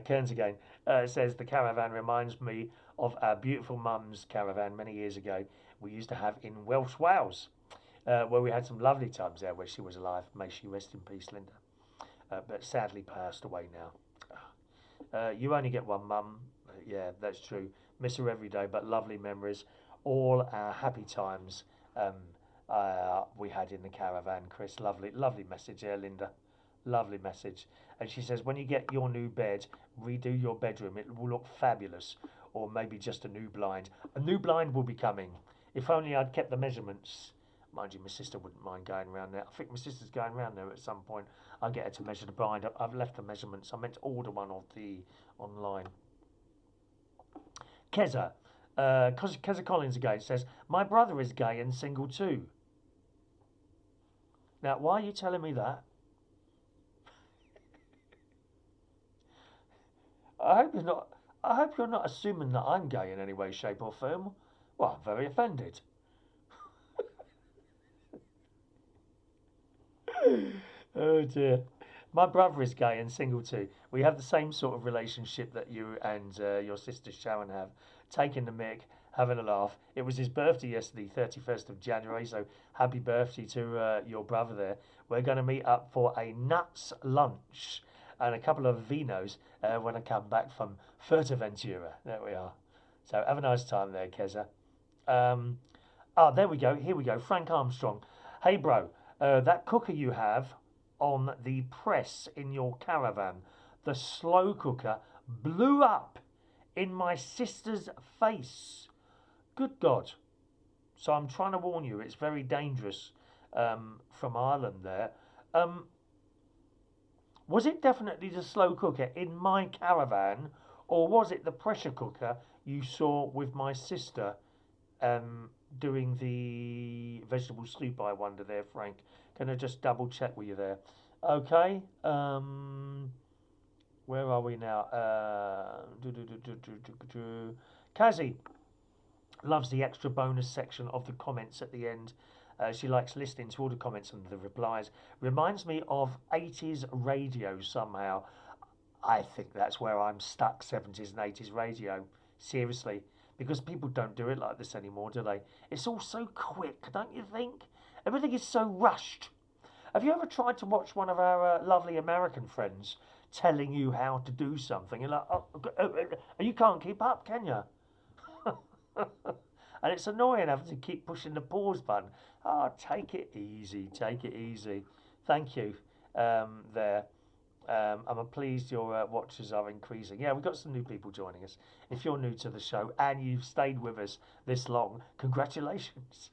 Kearns again says the caravan reminds me of our beautiful mum's caravan many years ago we used to have in Welsh Wales, where we had some lovely times there where she was alive. May she rest in peace, Linda. But sadly passed away now. You only get one mum. Yeah, that's true. Miss her every day, but lovely memories. All our happy times we had in the caravan, Chris. Lovely, lovely message there, Linda. Lovely message. And she says, when you get your new bed, redo your bedroom. It will look fabulous. Or maybe just a new blind. A new blind will be coming. If only I'd kept the measurements. Mind you, my sister wouldn't mind going around there. I think my sister's going around there at some point. I'll get her to measure the blind. I've left the measurements. I meant to order one of the online. Keza. Keza Collins again says, my brother is gay and single too. Now, why are you telling me that? I hope you're not assuming that I'm gay in any way, shape, or form. Well, I'm very offended. Oh dear. My brother is gay and single too. We have the same sort of relationship that you and your sister Sharon have. Taking the mick, having a laugh. It was his birthday yesterday, 31st of January, so happy birthday to your brother there. We're going to meet up for a nuts lunch and a couple of vinos when I come back from Fuerteventura. There we are. So have a nice time there, Keza. There we go. Here we go. Frank Armstrong. Hey, bro, that cooker you have on the press in your caravan, the slow cooker, blew up in my sister's face. Good God. So I'm trying to warn you, it's very dangerous from Ireland there. Was it definitely the slow cooker in my caravan, or was it the pressure cooker you saw with my sister doing the vegetable soup, I wonder there, Frank? Can I just double check with you there? Okay. Where are we now? Kazi loves the extra bonus section of the comments at the end. She likes listening to all the comments and the replies. Reminds me of 80s radio somehow. I think that's where I'm stuck, 70s and 80s radio. Seriously. Because people don't do it like this anymore, do they? It's all so quick, don't you think? Everything is so rushed. Have you ever tried to watch one of our lovely American friends telling you how to do something? You're like, you can't keep up, can you? And it's annoying having to keep pushing the pause button. Take it easy, take it easy. Thank you there. I'm pleased your watches are increasing. Yeah, we've got some new people joining us. If you're new to the show and you've stayed with us this long, congratulations.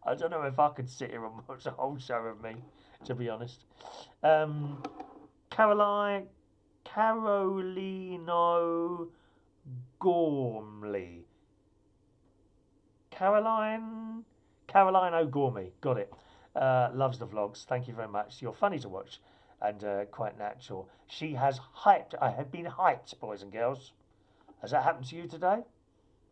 I don't know if I could sit here and watch a whole show of me, to be honest. Carolino Gormley. Caroline O'Gormy, got it. Loves the vlogs. Thank you very much. You're funny to watch and quite natural. She has hyped. I have been hyped, boys and girls. Has that happened to you today? I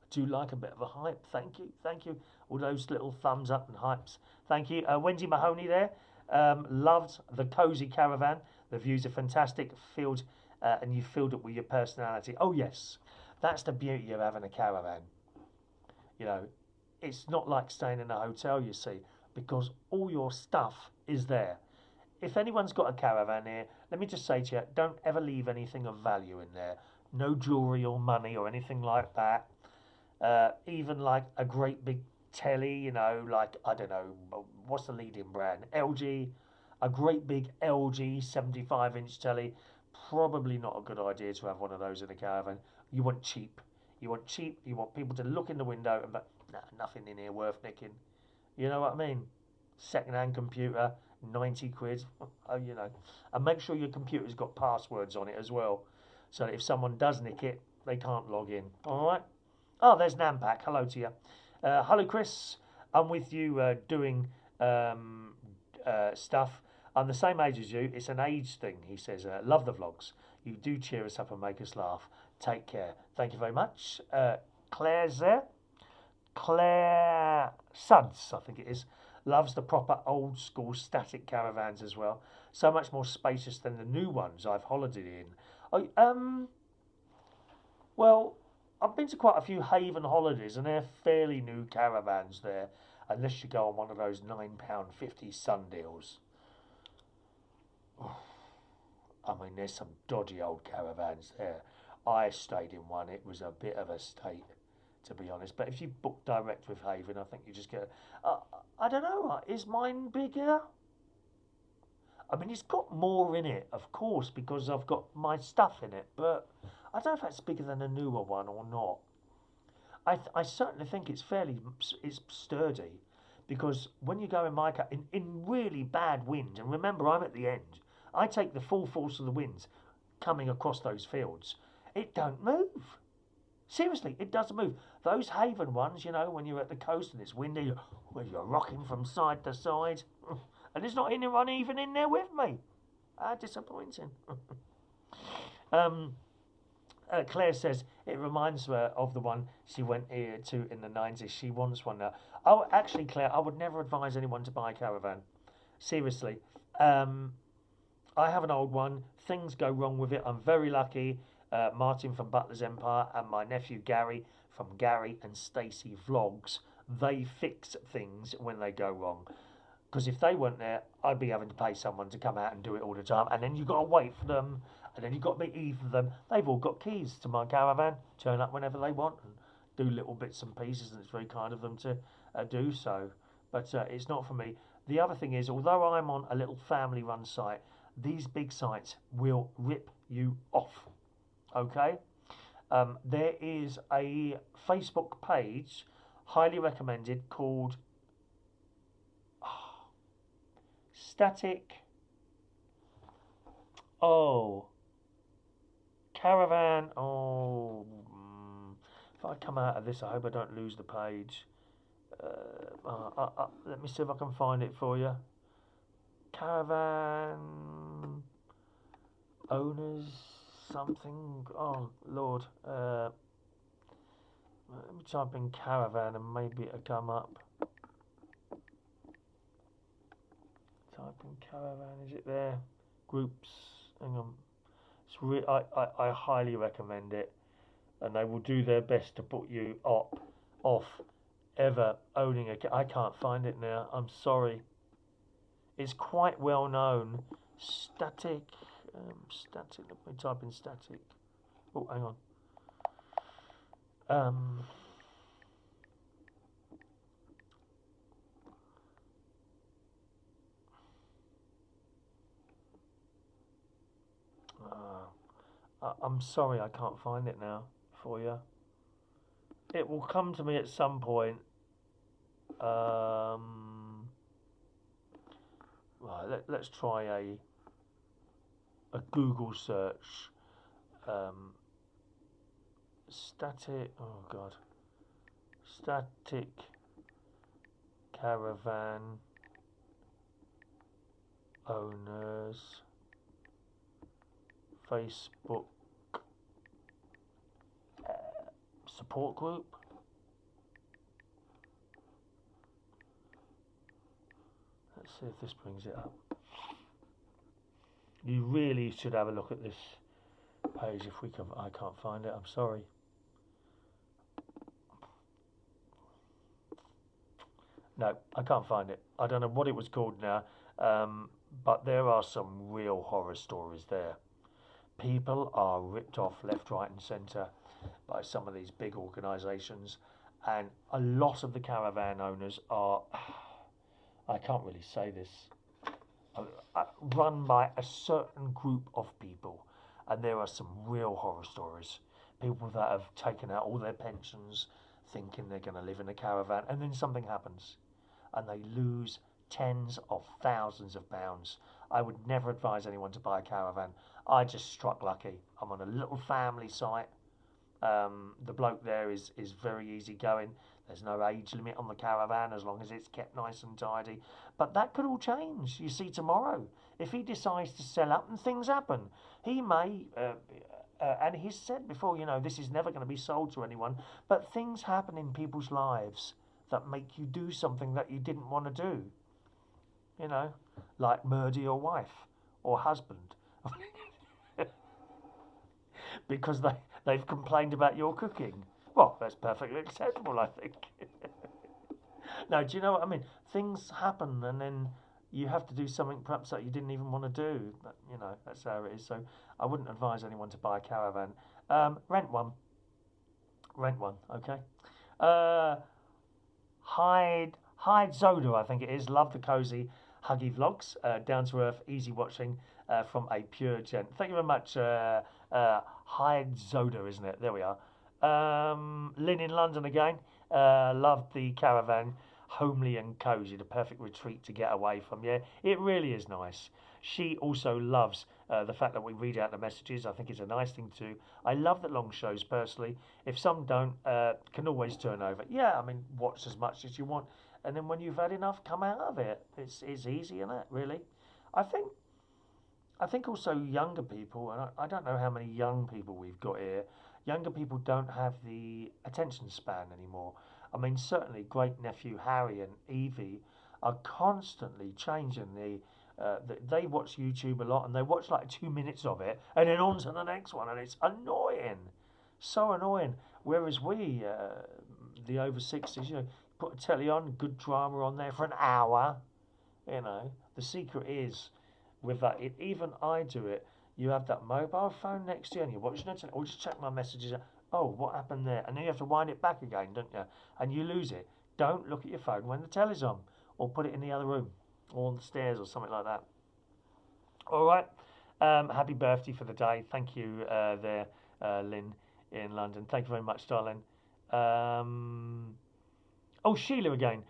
do like a bit of a hype. Thank you. Thank you. All those little thumbs up and hypes. Thank you. Wendy Mahoney there. Loved the cozy caravan. The views are fantastic. Filled, and you filled it with your personality. Oh, yes. That's the beauty of having a caravan. You know, it's not like staying in a hotel, you see, because all your stuff is there. If anyone's got a caravan here, let me just say to you, don't ever leave anything of value in there. No jewellery or money or anything like that. Even like a great big telly, you know, like, I don't know, what's the leading brand? LG. A great big LG 75-inch telly. Probably not a good idea to have one of those in a caravan. You want cheap. You want cheap. You want people to look in the window and nothing in here worth nicking. You know what I mean? Second-hand computer. 90 quid, you know. And make sure your computer's got passwords on it as well, so that if someone does nick it, they can't log in. All right. Oh, there's Nampak. Hello to you. Hello, Chris. I'm with you doing stuff. I'm the same age as you. It's an age thing, he says. Love the vlogs. You do cheer us up and make us laugh. Take care. Thank you very much. Claire's there. Claire Suds, I think it is. Loves the proper old school static caravans as well. So much more spacious than the new ones I've holidayed in. Well, I've been to quite a few Haven holidays, and they're fairly new caravans there, unless you go on one of those £9.50 sun deals. I mean, there's some dodgy old caravans there. I stayed in one. It was a bit of a state, to be honest. But if you book direct with Haven, I think you just get... I don't know. Is mine bigger? I mean, it's got more in it, of course, because I've got my stuff in it. But I don't know if that's bigger than a newer one or not. I certainly think it's sturdy, because when you go in my car, in really bad wind, and remember, I'm at the end, I take the full force of the winds coming across those fields. It don't move. Seriously, it doesn't move. Those Haven ones, you know, when you're at the coast and it's windy, you're rocking from side to side, and there's not anyone even in there with me. Disappointing. Claire says it reminds her of the one she went here to in the 90s. She wants one now. Oh, actually, Claire, I would never advise anyone to buy a caravan. Seriously. I have an old one. Things go wrong with it. I'm very lucky. Martin from Butler's Empire and my nephew Gary from Gary and Stacey Vlogs, they fix things when they go wrong. Because if they weren't there, I'd be having to pay someone to come out and do it all the time. And then you've got to wait for them. And then you've got to be even for them. They've all got keys to my caravan. Turn up whenever they want and do little bits and pieces. And it's very kind of them to do so. But it's not for me. The other thing is, although I'm on a little family-run site, these big sites will rip you off. Okay? There is a Facebook page, highly recommended, called Static. Caravan. If I come out of this, I hope I don't lose the page. Let me see if I can find it for you. Caravan owners something. Oh Lord. Let me type in caravan and maybe it'll come up. Type in caravan. Is it there? Groups. Hang on. I highly recommend it, and they will do their best to put you off ever owning a. I can't find it now. I'm sorry. It's quite well known. Static. Static. Let me type in static. Oh, hang on. I'm sorry, I can't find it now for you. It will come to me at some point. Right, let's try a Google search. Static. Oh God. Static caravan owners. Facebook support group. Let's see if this brings it up. You really should have a look at this page if we can. I can't find it. I'm sorry. No, I can't find it. I don't know what it was called now, but there are some real horror stories there. People are ripped off left, right and centre by some of these big organisations, and a lot of the caravan owners are, I can't really say this, run by a certain group of people, and there are some real horror stories. People that have taken out all their pensions thinking they're going to live in a caravan, and then something happens and they lose tens of thousands of pounds. I would never advise anyone to buy a caravan. I just struck lucky. I'm on a little family site. The bloke there is very easy going. There's no age limit on the caravan as long as it's kept nice and tidy. But that could all change. You see, tomorrow, if he decides to sell up and things happen, he may, and he's said before, you know, this is never going to be sold to anyone, but things happen in people's lives that make you do something that you didn't want to do. You know, like murder your wife or husband. Because they've complained about your cooking. Well, that's perfectly acceptable, I think. No, do you know what I mean? Things happen and then you have to do something perhaps that you didn't even want to do. But, you know, that's how it is. So I wouldn't advise anyone to buy a caravan. Rent one. Rent one, okay? Hyde Zoda, I think it is. Love the cosy, huggy vlogs. Down to earth, easy watching from a pure gent. Thank you very much, Hyde Zoda, isn't it? There we are. Lynn in London again. Loved the caravan. Homely and cosy, the perfect retreat to get away from. Yeah, it really is nice. She also loves the fact that we read out the messages. I think it's a nice thing to do. I love the long shows personally. If some don't, can always turn over. Yeah, I mean, watch as much as you want, and then when you've had enough, come out of it. It's easy, isn't it? Really, I think also younger people, and I don't know how many young people we've got here. Younger people don't have the attention span anymore. I mean, certainly great nephew Harry and Evie are constantly changing they watch YouTube a lot and they watch like 2 minutes of it and then on to the next one, and it's annoying, so annoying. Whereas we, the over 60s, you know, put a telly on, good drama on there for an hour. You know, the secret is with that. Even I do it. You have that mobile phone next to you and you're watching it, or just check my messages. Oh, what happened there? And then you have to wind it back again, don't you? And you lose it. Don't look at your phone when the telly's on, or put it in the other room, or on the stairs, or something like that. All right. Happy birthday for the day. Thank you there, Lynn in London. Thank you very much, darling. Oh, Sheila again.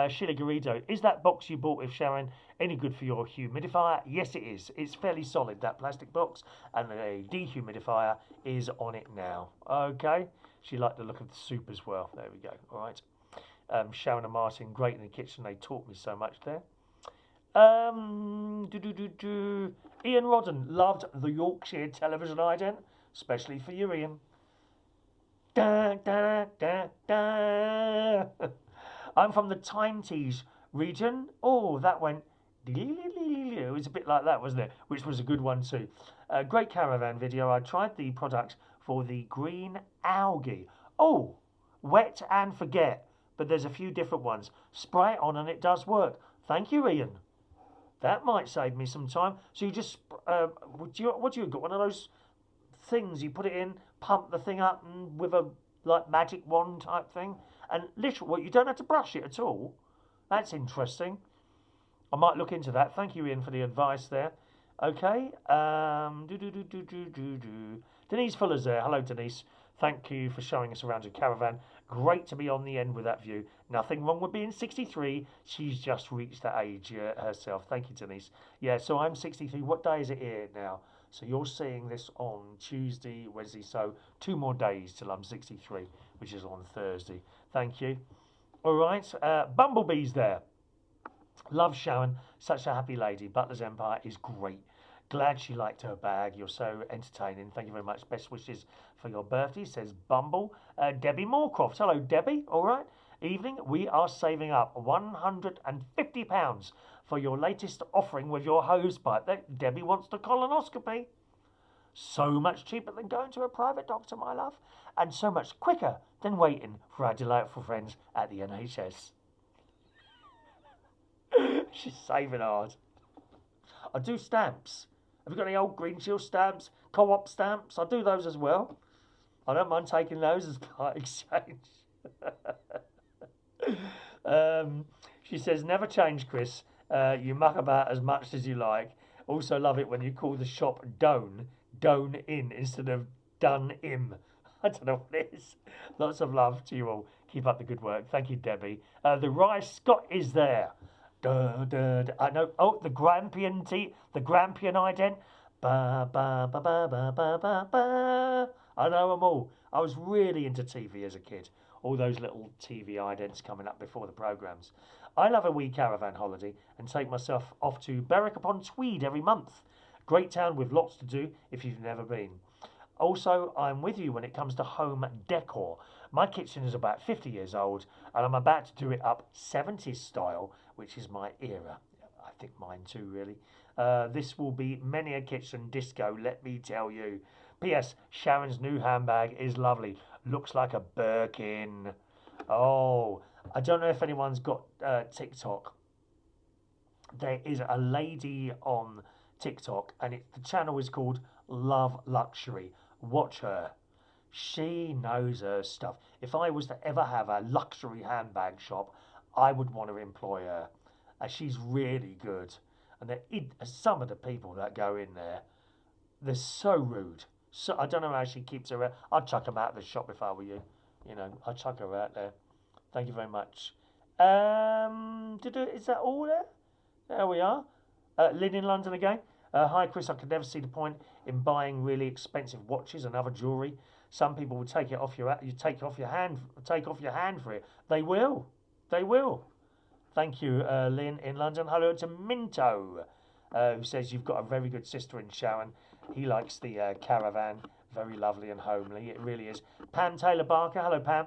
Sheila Garrido. Is that box you bought with Sharon any good for your humidifier? Yes, it is. It's fairly solid, that plastic box, and the dehumidifier is on it now. Okay. She liked the look of the soup as well. There we go. All right. Sharon and Martin, great in the kitchen. They taught me so much there. Ian Rodden loved the Yorkshire television ident, especially for you, Ian. Da, da, da, da. I'm from the Tyne Tees region. Oh, that went. It was a bit like that, wasn't it? Which was a good one too. Great caravan video. I tried the product for the green algae. Oh, wet and forget. But there's a few different ones. Spray it on and it does work. Thank you, Ian. That might save me some time. So you just, what do you got? One of those things you put it in, pump the thing up, and with a like magic wand type thing, and literally, well, you don't have to brush it at all. That's interesting. I might look into that. Thank you, Ian, for the advice there. Okay. Denise Fuller's there. Hello, Denise. Thank you for showing us around your caravan. Great to be on the end with that view. Nothing wrong with being 63. She's just reached that age herself. Thank you, Denise. Yeah, so I'm 63. What day is it here now? So you're seeing this on Tuesday, Wednesday. So 2 more days till I'm 63, which is on Thursday. Thank you. All right. Bumblebee's there. Love Sharon. Such a happy lady. Butler's Empire is great. Glad she liked her bag. You're so entertaining. Thank you very much. Best wishes for your birthday, says Bumble. Debbie Moorcroft. Hello, Debbie. All right. Evening. We are saving up £150 for your latest offering with your hose pipe. Debbie wants the colonoscopy. So much cheaper than going to a private doctor, my love. And so much quicker than waiting for our delightful friends at the NHS. She's saving hard. I do stamps. Have you got any old Green Shield stamps? Co-op stamps? I do those as well. I don't mind taking those as part exchange. She says, never change, Chris. You muck about as much as you like. Also love it when you call the shop Doan In instead of Done Im. I don't know what it is. Lots of love to you all. Keep up the good work. Thank you, Debbie. The Rice Scott is there. I know. Oh, the Grampian ident. Ba ba ba ba ba ba ba ba. I know them all. I was really into TV as a kid. All those little TV idents coming up before the programmes. I love a wee caravan holiday and take myself off to Berwick upon Tweed every month. Great town with lots to do if you've never been. Also, I'm with you when it comes to home decor. My kitchen is about 50 years old and I'm about to do it up 70s style, which is my era. I think mine too, really. This will be many a kitchen disco, let me tell you. P.S. Sharon's new handbag is lovely. Looks like a Birkin. Oh, I don't know if anyone's got TikTok. There is a lady on TikTok and the channel is called Love Luxury. Watch her. She knows her stuff. If I was to ever have a luxury handbag shop, I would want to employ her. She's really good. And some of the people that go in there, they're so rude. So I don't know how she keeps her out. I'd chuck them out of the shop if I were you. You know, I'd chuck her out there. Thank you very much. Is that all there? There we are. Lynn in London again. Hi Chris, I could never see the point in buying really expensive watches and other jewellery. Some people will take off your hand for it. They will. Thank you, Lynn in London. Hello to Minto, who says you've got a very good sister in Sharon. He likes the Caravan. Very lovely and homely. It really is. Pam Taylor Barker. Hello, Pam.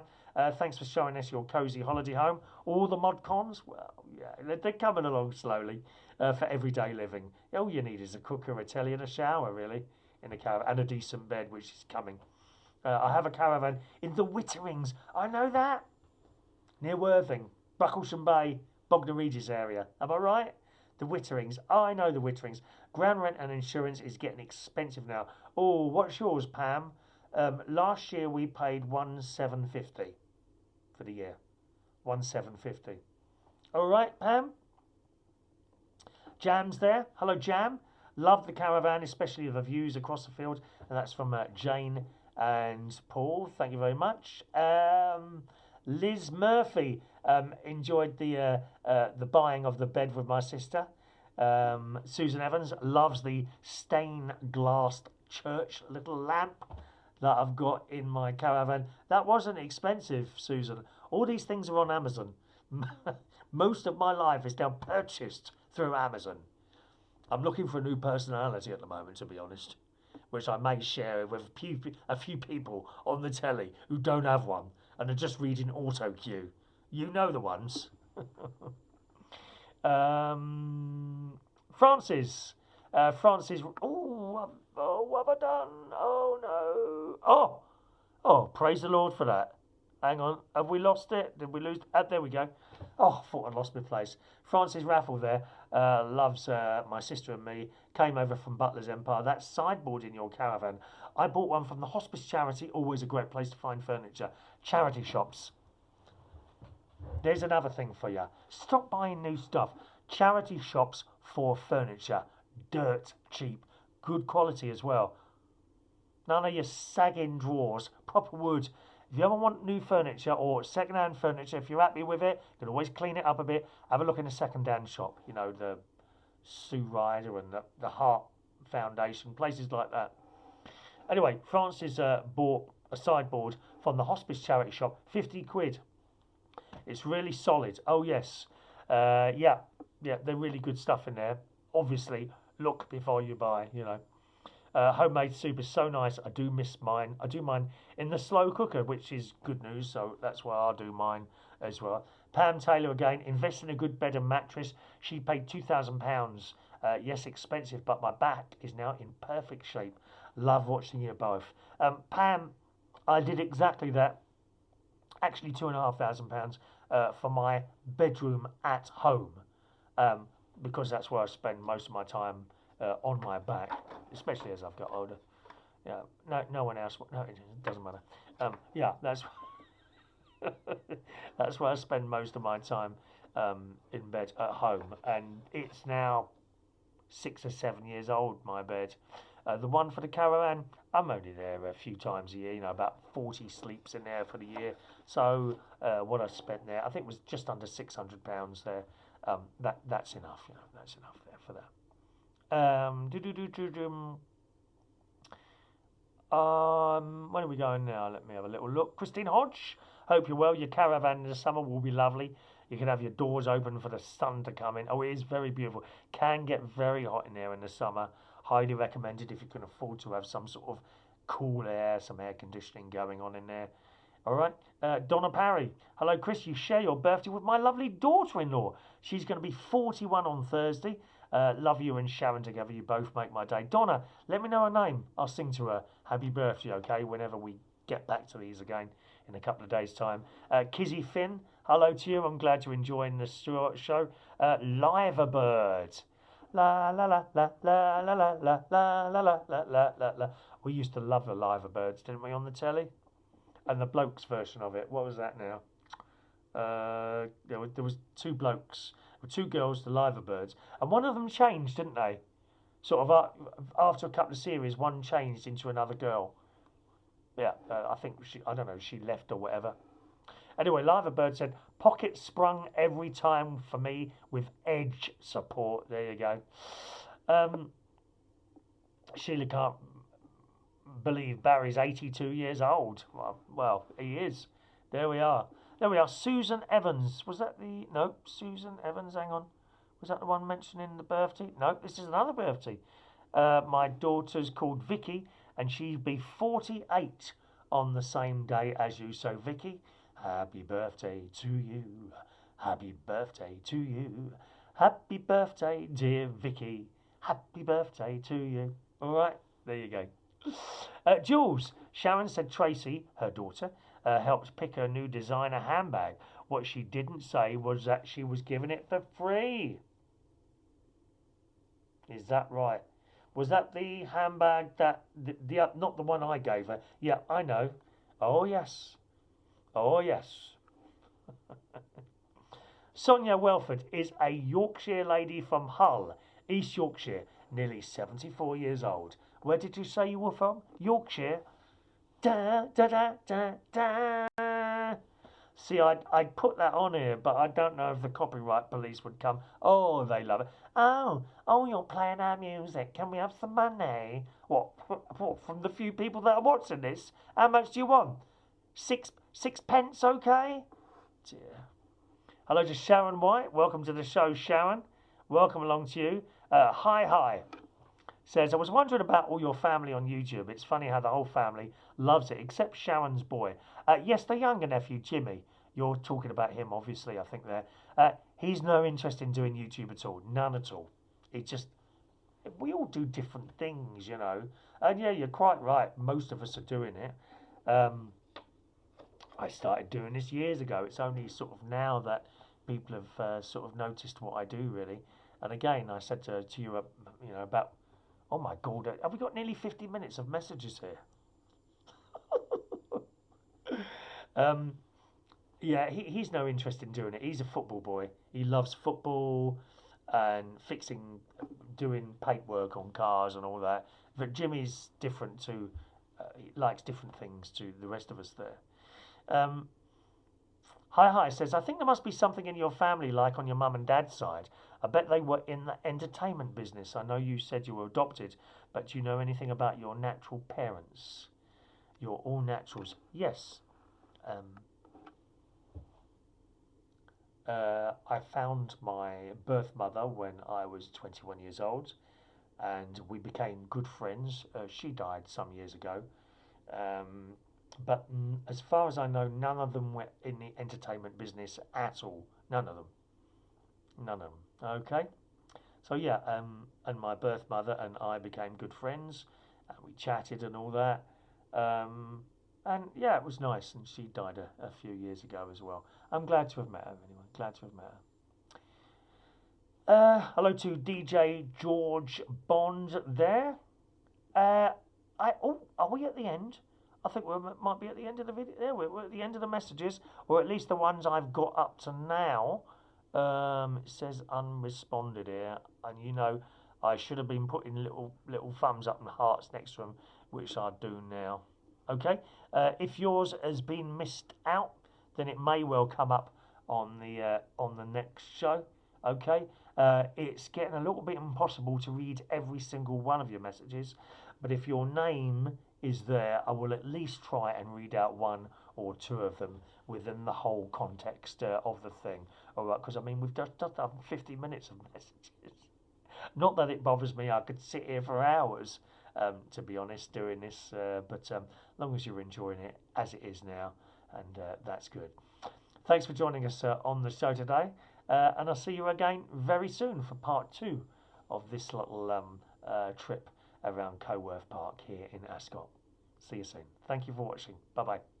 Thanks for showing us your cosy holiday home. All the mod cons, well, yeah, they're coming along slowly for everyday living. All you need is a cooker, a telly, and a shower, really, in a caravan, and a decent bed, which is coming. I have a caravan in the Witterings. I know that. Near Worthing, Bucklesham Bay, Bognor Regis area. Am I right? The Witterings. Oh, I know the Witterings. Ground rent and insurance is getting expensive now. Oh, what's yours, Pam? Last year we paid 1,750 for the year. 1,750. All right, Pam. Jam's there. Hello, Jam. Love the caravan, especially the views across the field. And that's from Jane and Paul. Thank you very much. Liz Murphy enjoyed the buying of the bed with my sister. Susan Evans loves the stained glass church little lamp that I've got in my caravan. That wasn't expensive, Susan. All these things are on Amazon. Most of my life is now purchased through Amazon. I'm looking for a new personality at the moment, to be honest, which I may share with a few people on the telly who don't have one and are just reading auto cue. You know the ones. Francis. What have I done? Oh no. Oh, praise the Lord for that. Hang on, have we lost it? Did we lose? There we go. Oh, I thought I'd lost my place. Francis Raffle there loves my sister and me. Came over from Butler's Empire. That sideboard in your caravan. I bought one from the hospice charity. Always a great place to find furniture. Charity shops. There's another thing for you. Stop buying new stuff. Charity shops for furniture. Dirt cheap. Good quality as well. None of your sagging drawers. Proper wood. If you ever want new furniture or second-hand furniture, if you're happy with it, you can always clean it up a bit. Have a look in a second-hand shop. You know, the Sue Ryder and the Heart Foundation, places like that. Anyway, Francis bought a sideboard from the hospice charity shop, 50 quid. It's really solid. Oh, yes. Yeah, they're really good stuff in there. Obviously, look before you buy, you know. Homemade soup is so nice. I do miss mine. I do mine in the slow cooker, which is good news, so that's why I'll do mine as well. Pam Taylor again, invest in a good bed and mattress. She paid £2,000. Yes, expensive, but my back is now in perfect shape. Love watching you both. Pam, I did exactly that. Actually, £2,500 for my bedroom at home, because that's where I spend most of my time on my back, especially as I've got older. Yeah, no one else. No, it doesn't matter. Yeah, that's that's where I spend most of my time in bed at home, and it's now 6 or 7 years old. My bed, the one for the caravan, I'm only there a few times a year. You know, about 40 sleeps in there for the year. So what I spent there, I think, was just under £600 there. That's enough, you know. That's enough there for that. When are we going now? Let me have a little look. Christine Hodge, hope you're well. Your caravan in the summer will be lovely. You can have your doors open for the sun to come in. Oh, it is very beautiful. Can get very hot in there in the summer. Highly recommended if you can afford to have some sort of cool air, some air conditioning going on in there. All right. Donna Parry. Hello, Chris. You share your birthday with my lovely daughter-in-law. She's going to be 41 on Thursday. Love you and Sharon together. You both make my day. Donna, let me know her name. I'll sing to her happy birthday, okay, whenever we get back to these again in a couple of days' time. Kizzy Finn, hello to you. I'm glad you're enjoying the show. Live Bird. La la la la la la la la la la la la la la. We used to love the Live Birds, didn't we, on the telly? And the blokes version of it. What was that now? There was two blokes, two girls, the Live Birds, and one of them changed, didn't they? Sort of after a couple of series, one changed into another girl. Yeah, I think I don't know, she left or whatever. Anyway, Live Bird said, pocket sprung every time for me with edge support. There you go. Sheila can't believe Barry's 82 years old. Well, he is. There we are. There we are. Susan Evans. Was that the... No, Susan Evans, hang on. Was that the one mentioning the birthday? No, this is another birthday. My daughter's called Vicky, and she'd be 48 on the same day as you. So, Vicky, happy birthday to you. Happy birthday to you. Happy birthday, dear Vicky. Happy birthday to you. All right, there you go. Jules, Sharon said Tracy, her daughter, helped pick her new designer handbag. What she didn't say was that she was giving it for free. Is that right? Was that the handbag that the not the one I gave her? Yeah, I know. Oh yes. Oh yes. Sonia Welford is a Yorkshire lady from Hull, East Yorkshire, nearly 74 years old. Where did you say you were from? Yorkshire? Da da da da da. See, I'd put that on here, but I don't know if the copyright police would come. Oh, they love it. Oh, you're playing our music. Can we have some money? What from the few people that are watching this? How much do you want? Six pence, okay? Dear. Hello to Sharon White. Welcome to the show, Sharon. Welcome along to you. Hi. Says, I was wondering about all your family on YouTube. It's funny how the whole family loves it, except Sharon's boy. Yes, the younger nephew, Jimmy. You're talking about him, obviously, I think there. He's no interest in doing YouTube at all. None at all. It just... We all do different things, you know. And yeah, you're quite right. Most of us are doing it. I started doing this years ago. It's only sort of now that people have sort of noticed what I do, really. And again, I said to you, you know, about... Oh my God, have we got nearly 50 minutes of messages here? Yeah, he's no interest in doing it. He's a football boy. He loves football and doing paintwork on cars and all that. But Jimmy's different to, he likes different things to the rest of us there. Hi says, I think there must be something in your family like on your mum and dad's side. I bet they were in the entertainment business. I know you said you were adopted, but do you know anything about your natural parents? You're all naturals. Yes. I found my birth mother when I was 21 years old, and we became good friends. She died some years ago. But as far as I know, none of them were in the entertainment business at all. None of them. Okay. So yeah, and my birth mother and I became good friends, and we chatted and all that. And yeah, it was nice. And she died a few years ago as well. I'm glad to have met her anyway. Glad to have met her. Hello to DJ George Bond there. Are we at the end? I think we might be at the end of the video. There, we're at the end of the messages, or at least the ones I've got up to now. It says unresponded here, and you know I should have been putting little thumbs up and hearts next to them, which I do now. Okay, if yours has been missed out, then it may well come up on the next show. Okay, it's getting a little bit impossible to read every single one of your messages, but if your name is there, I will at least try and read out one or two of them within the whole context of the thing. All right, because I mean we've just done 50 minutes of messages. Not that it bothers me. I could sit here for hours, to be honest, doing this. But as long as you're enjoying it as it is now, and that's good. Thanks for joining us on the show today, and I'll see you again very soon for part 2 of this little trip around Coworth Park here in Ascot. See you soon. Thank you for watching. Bye bye.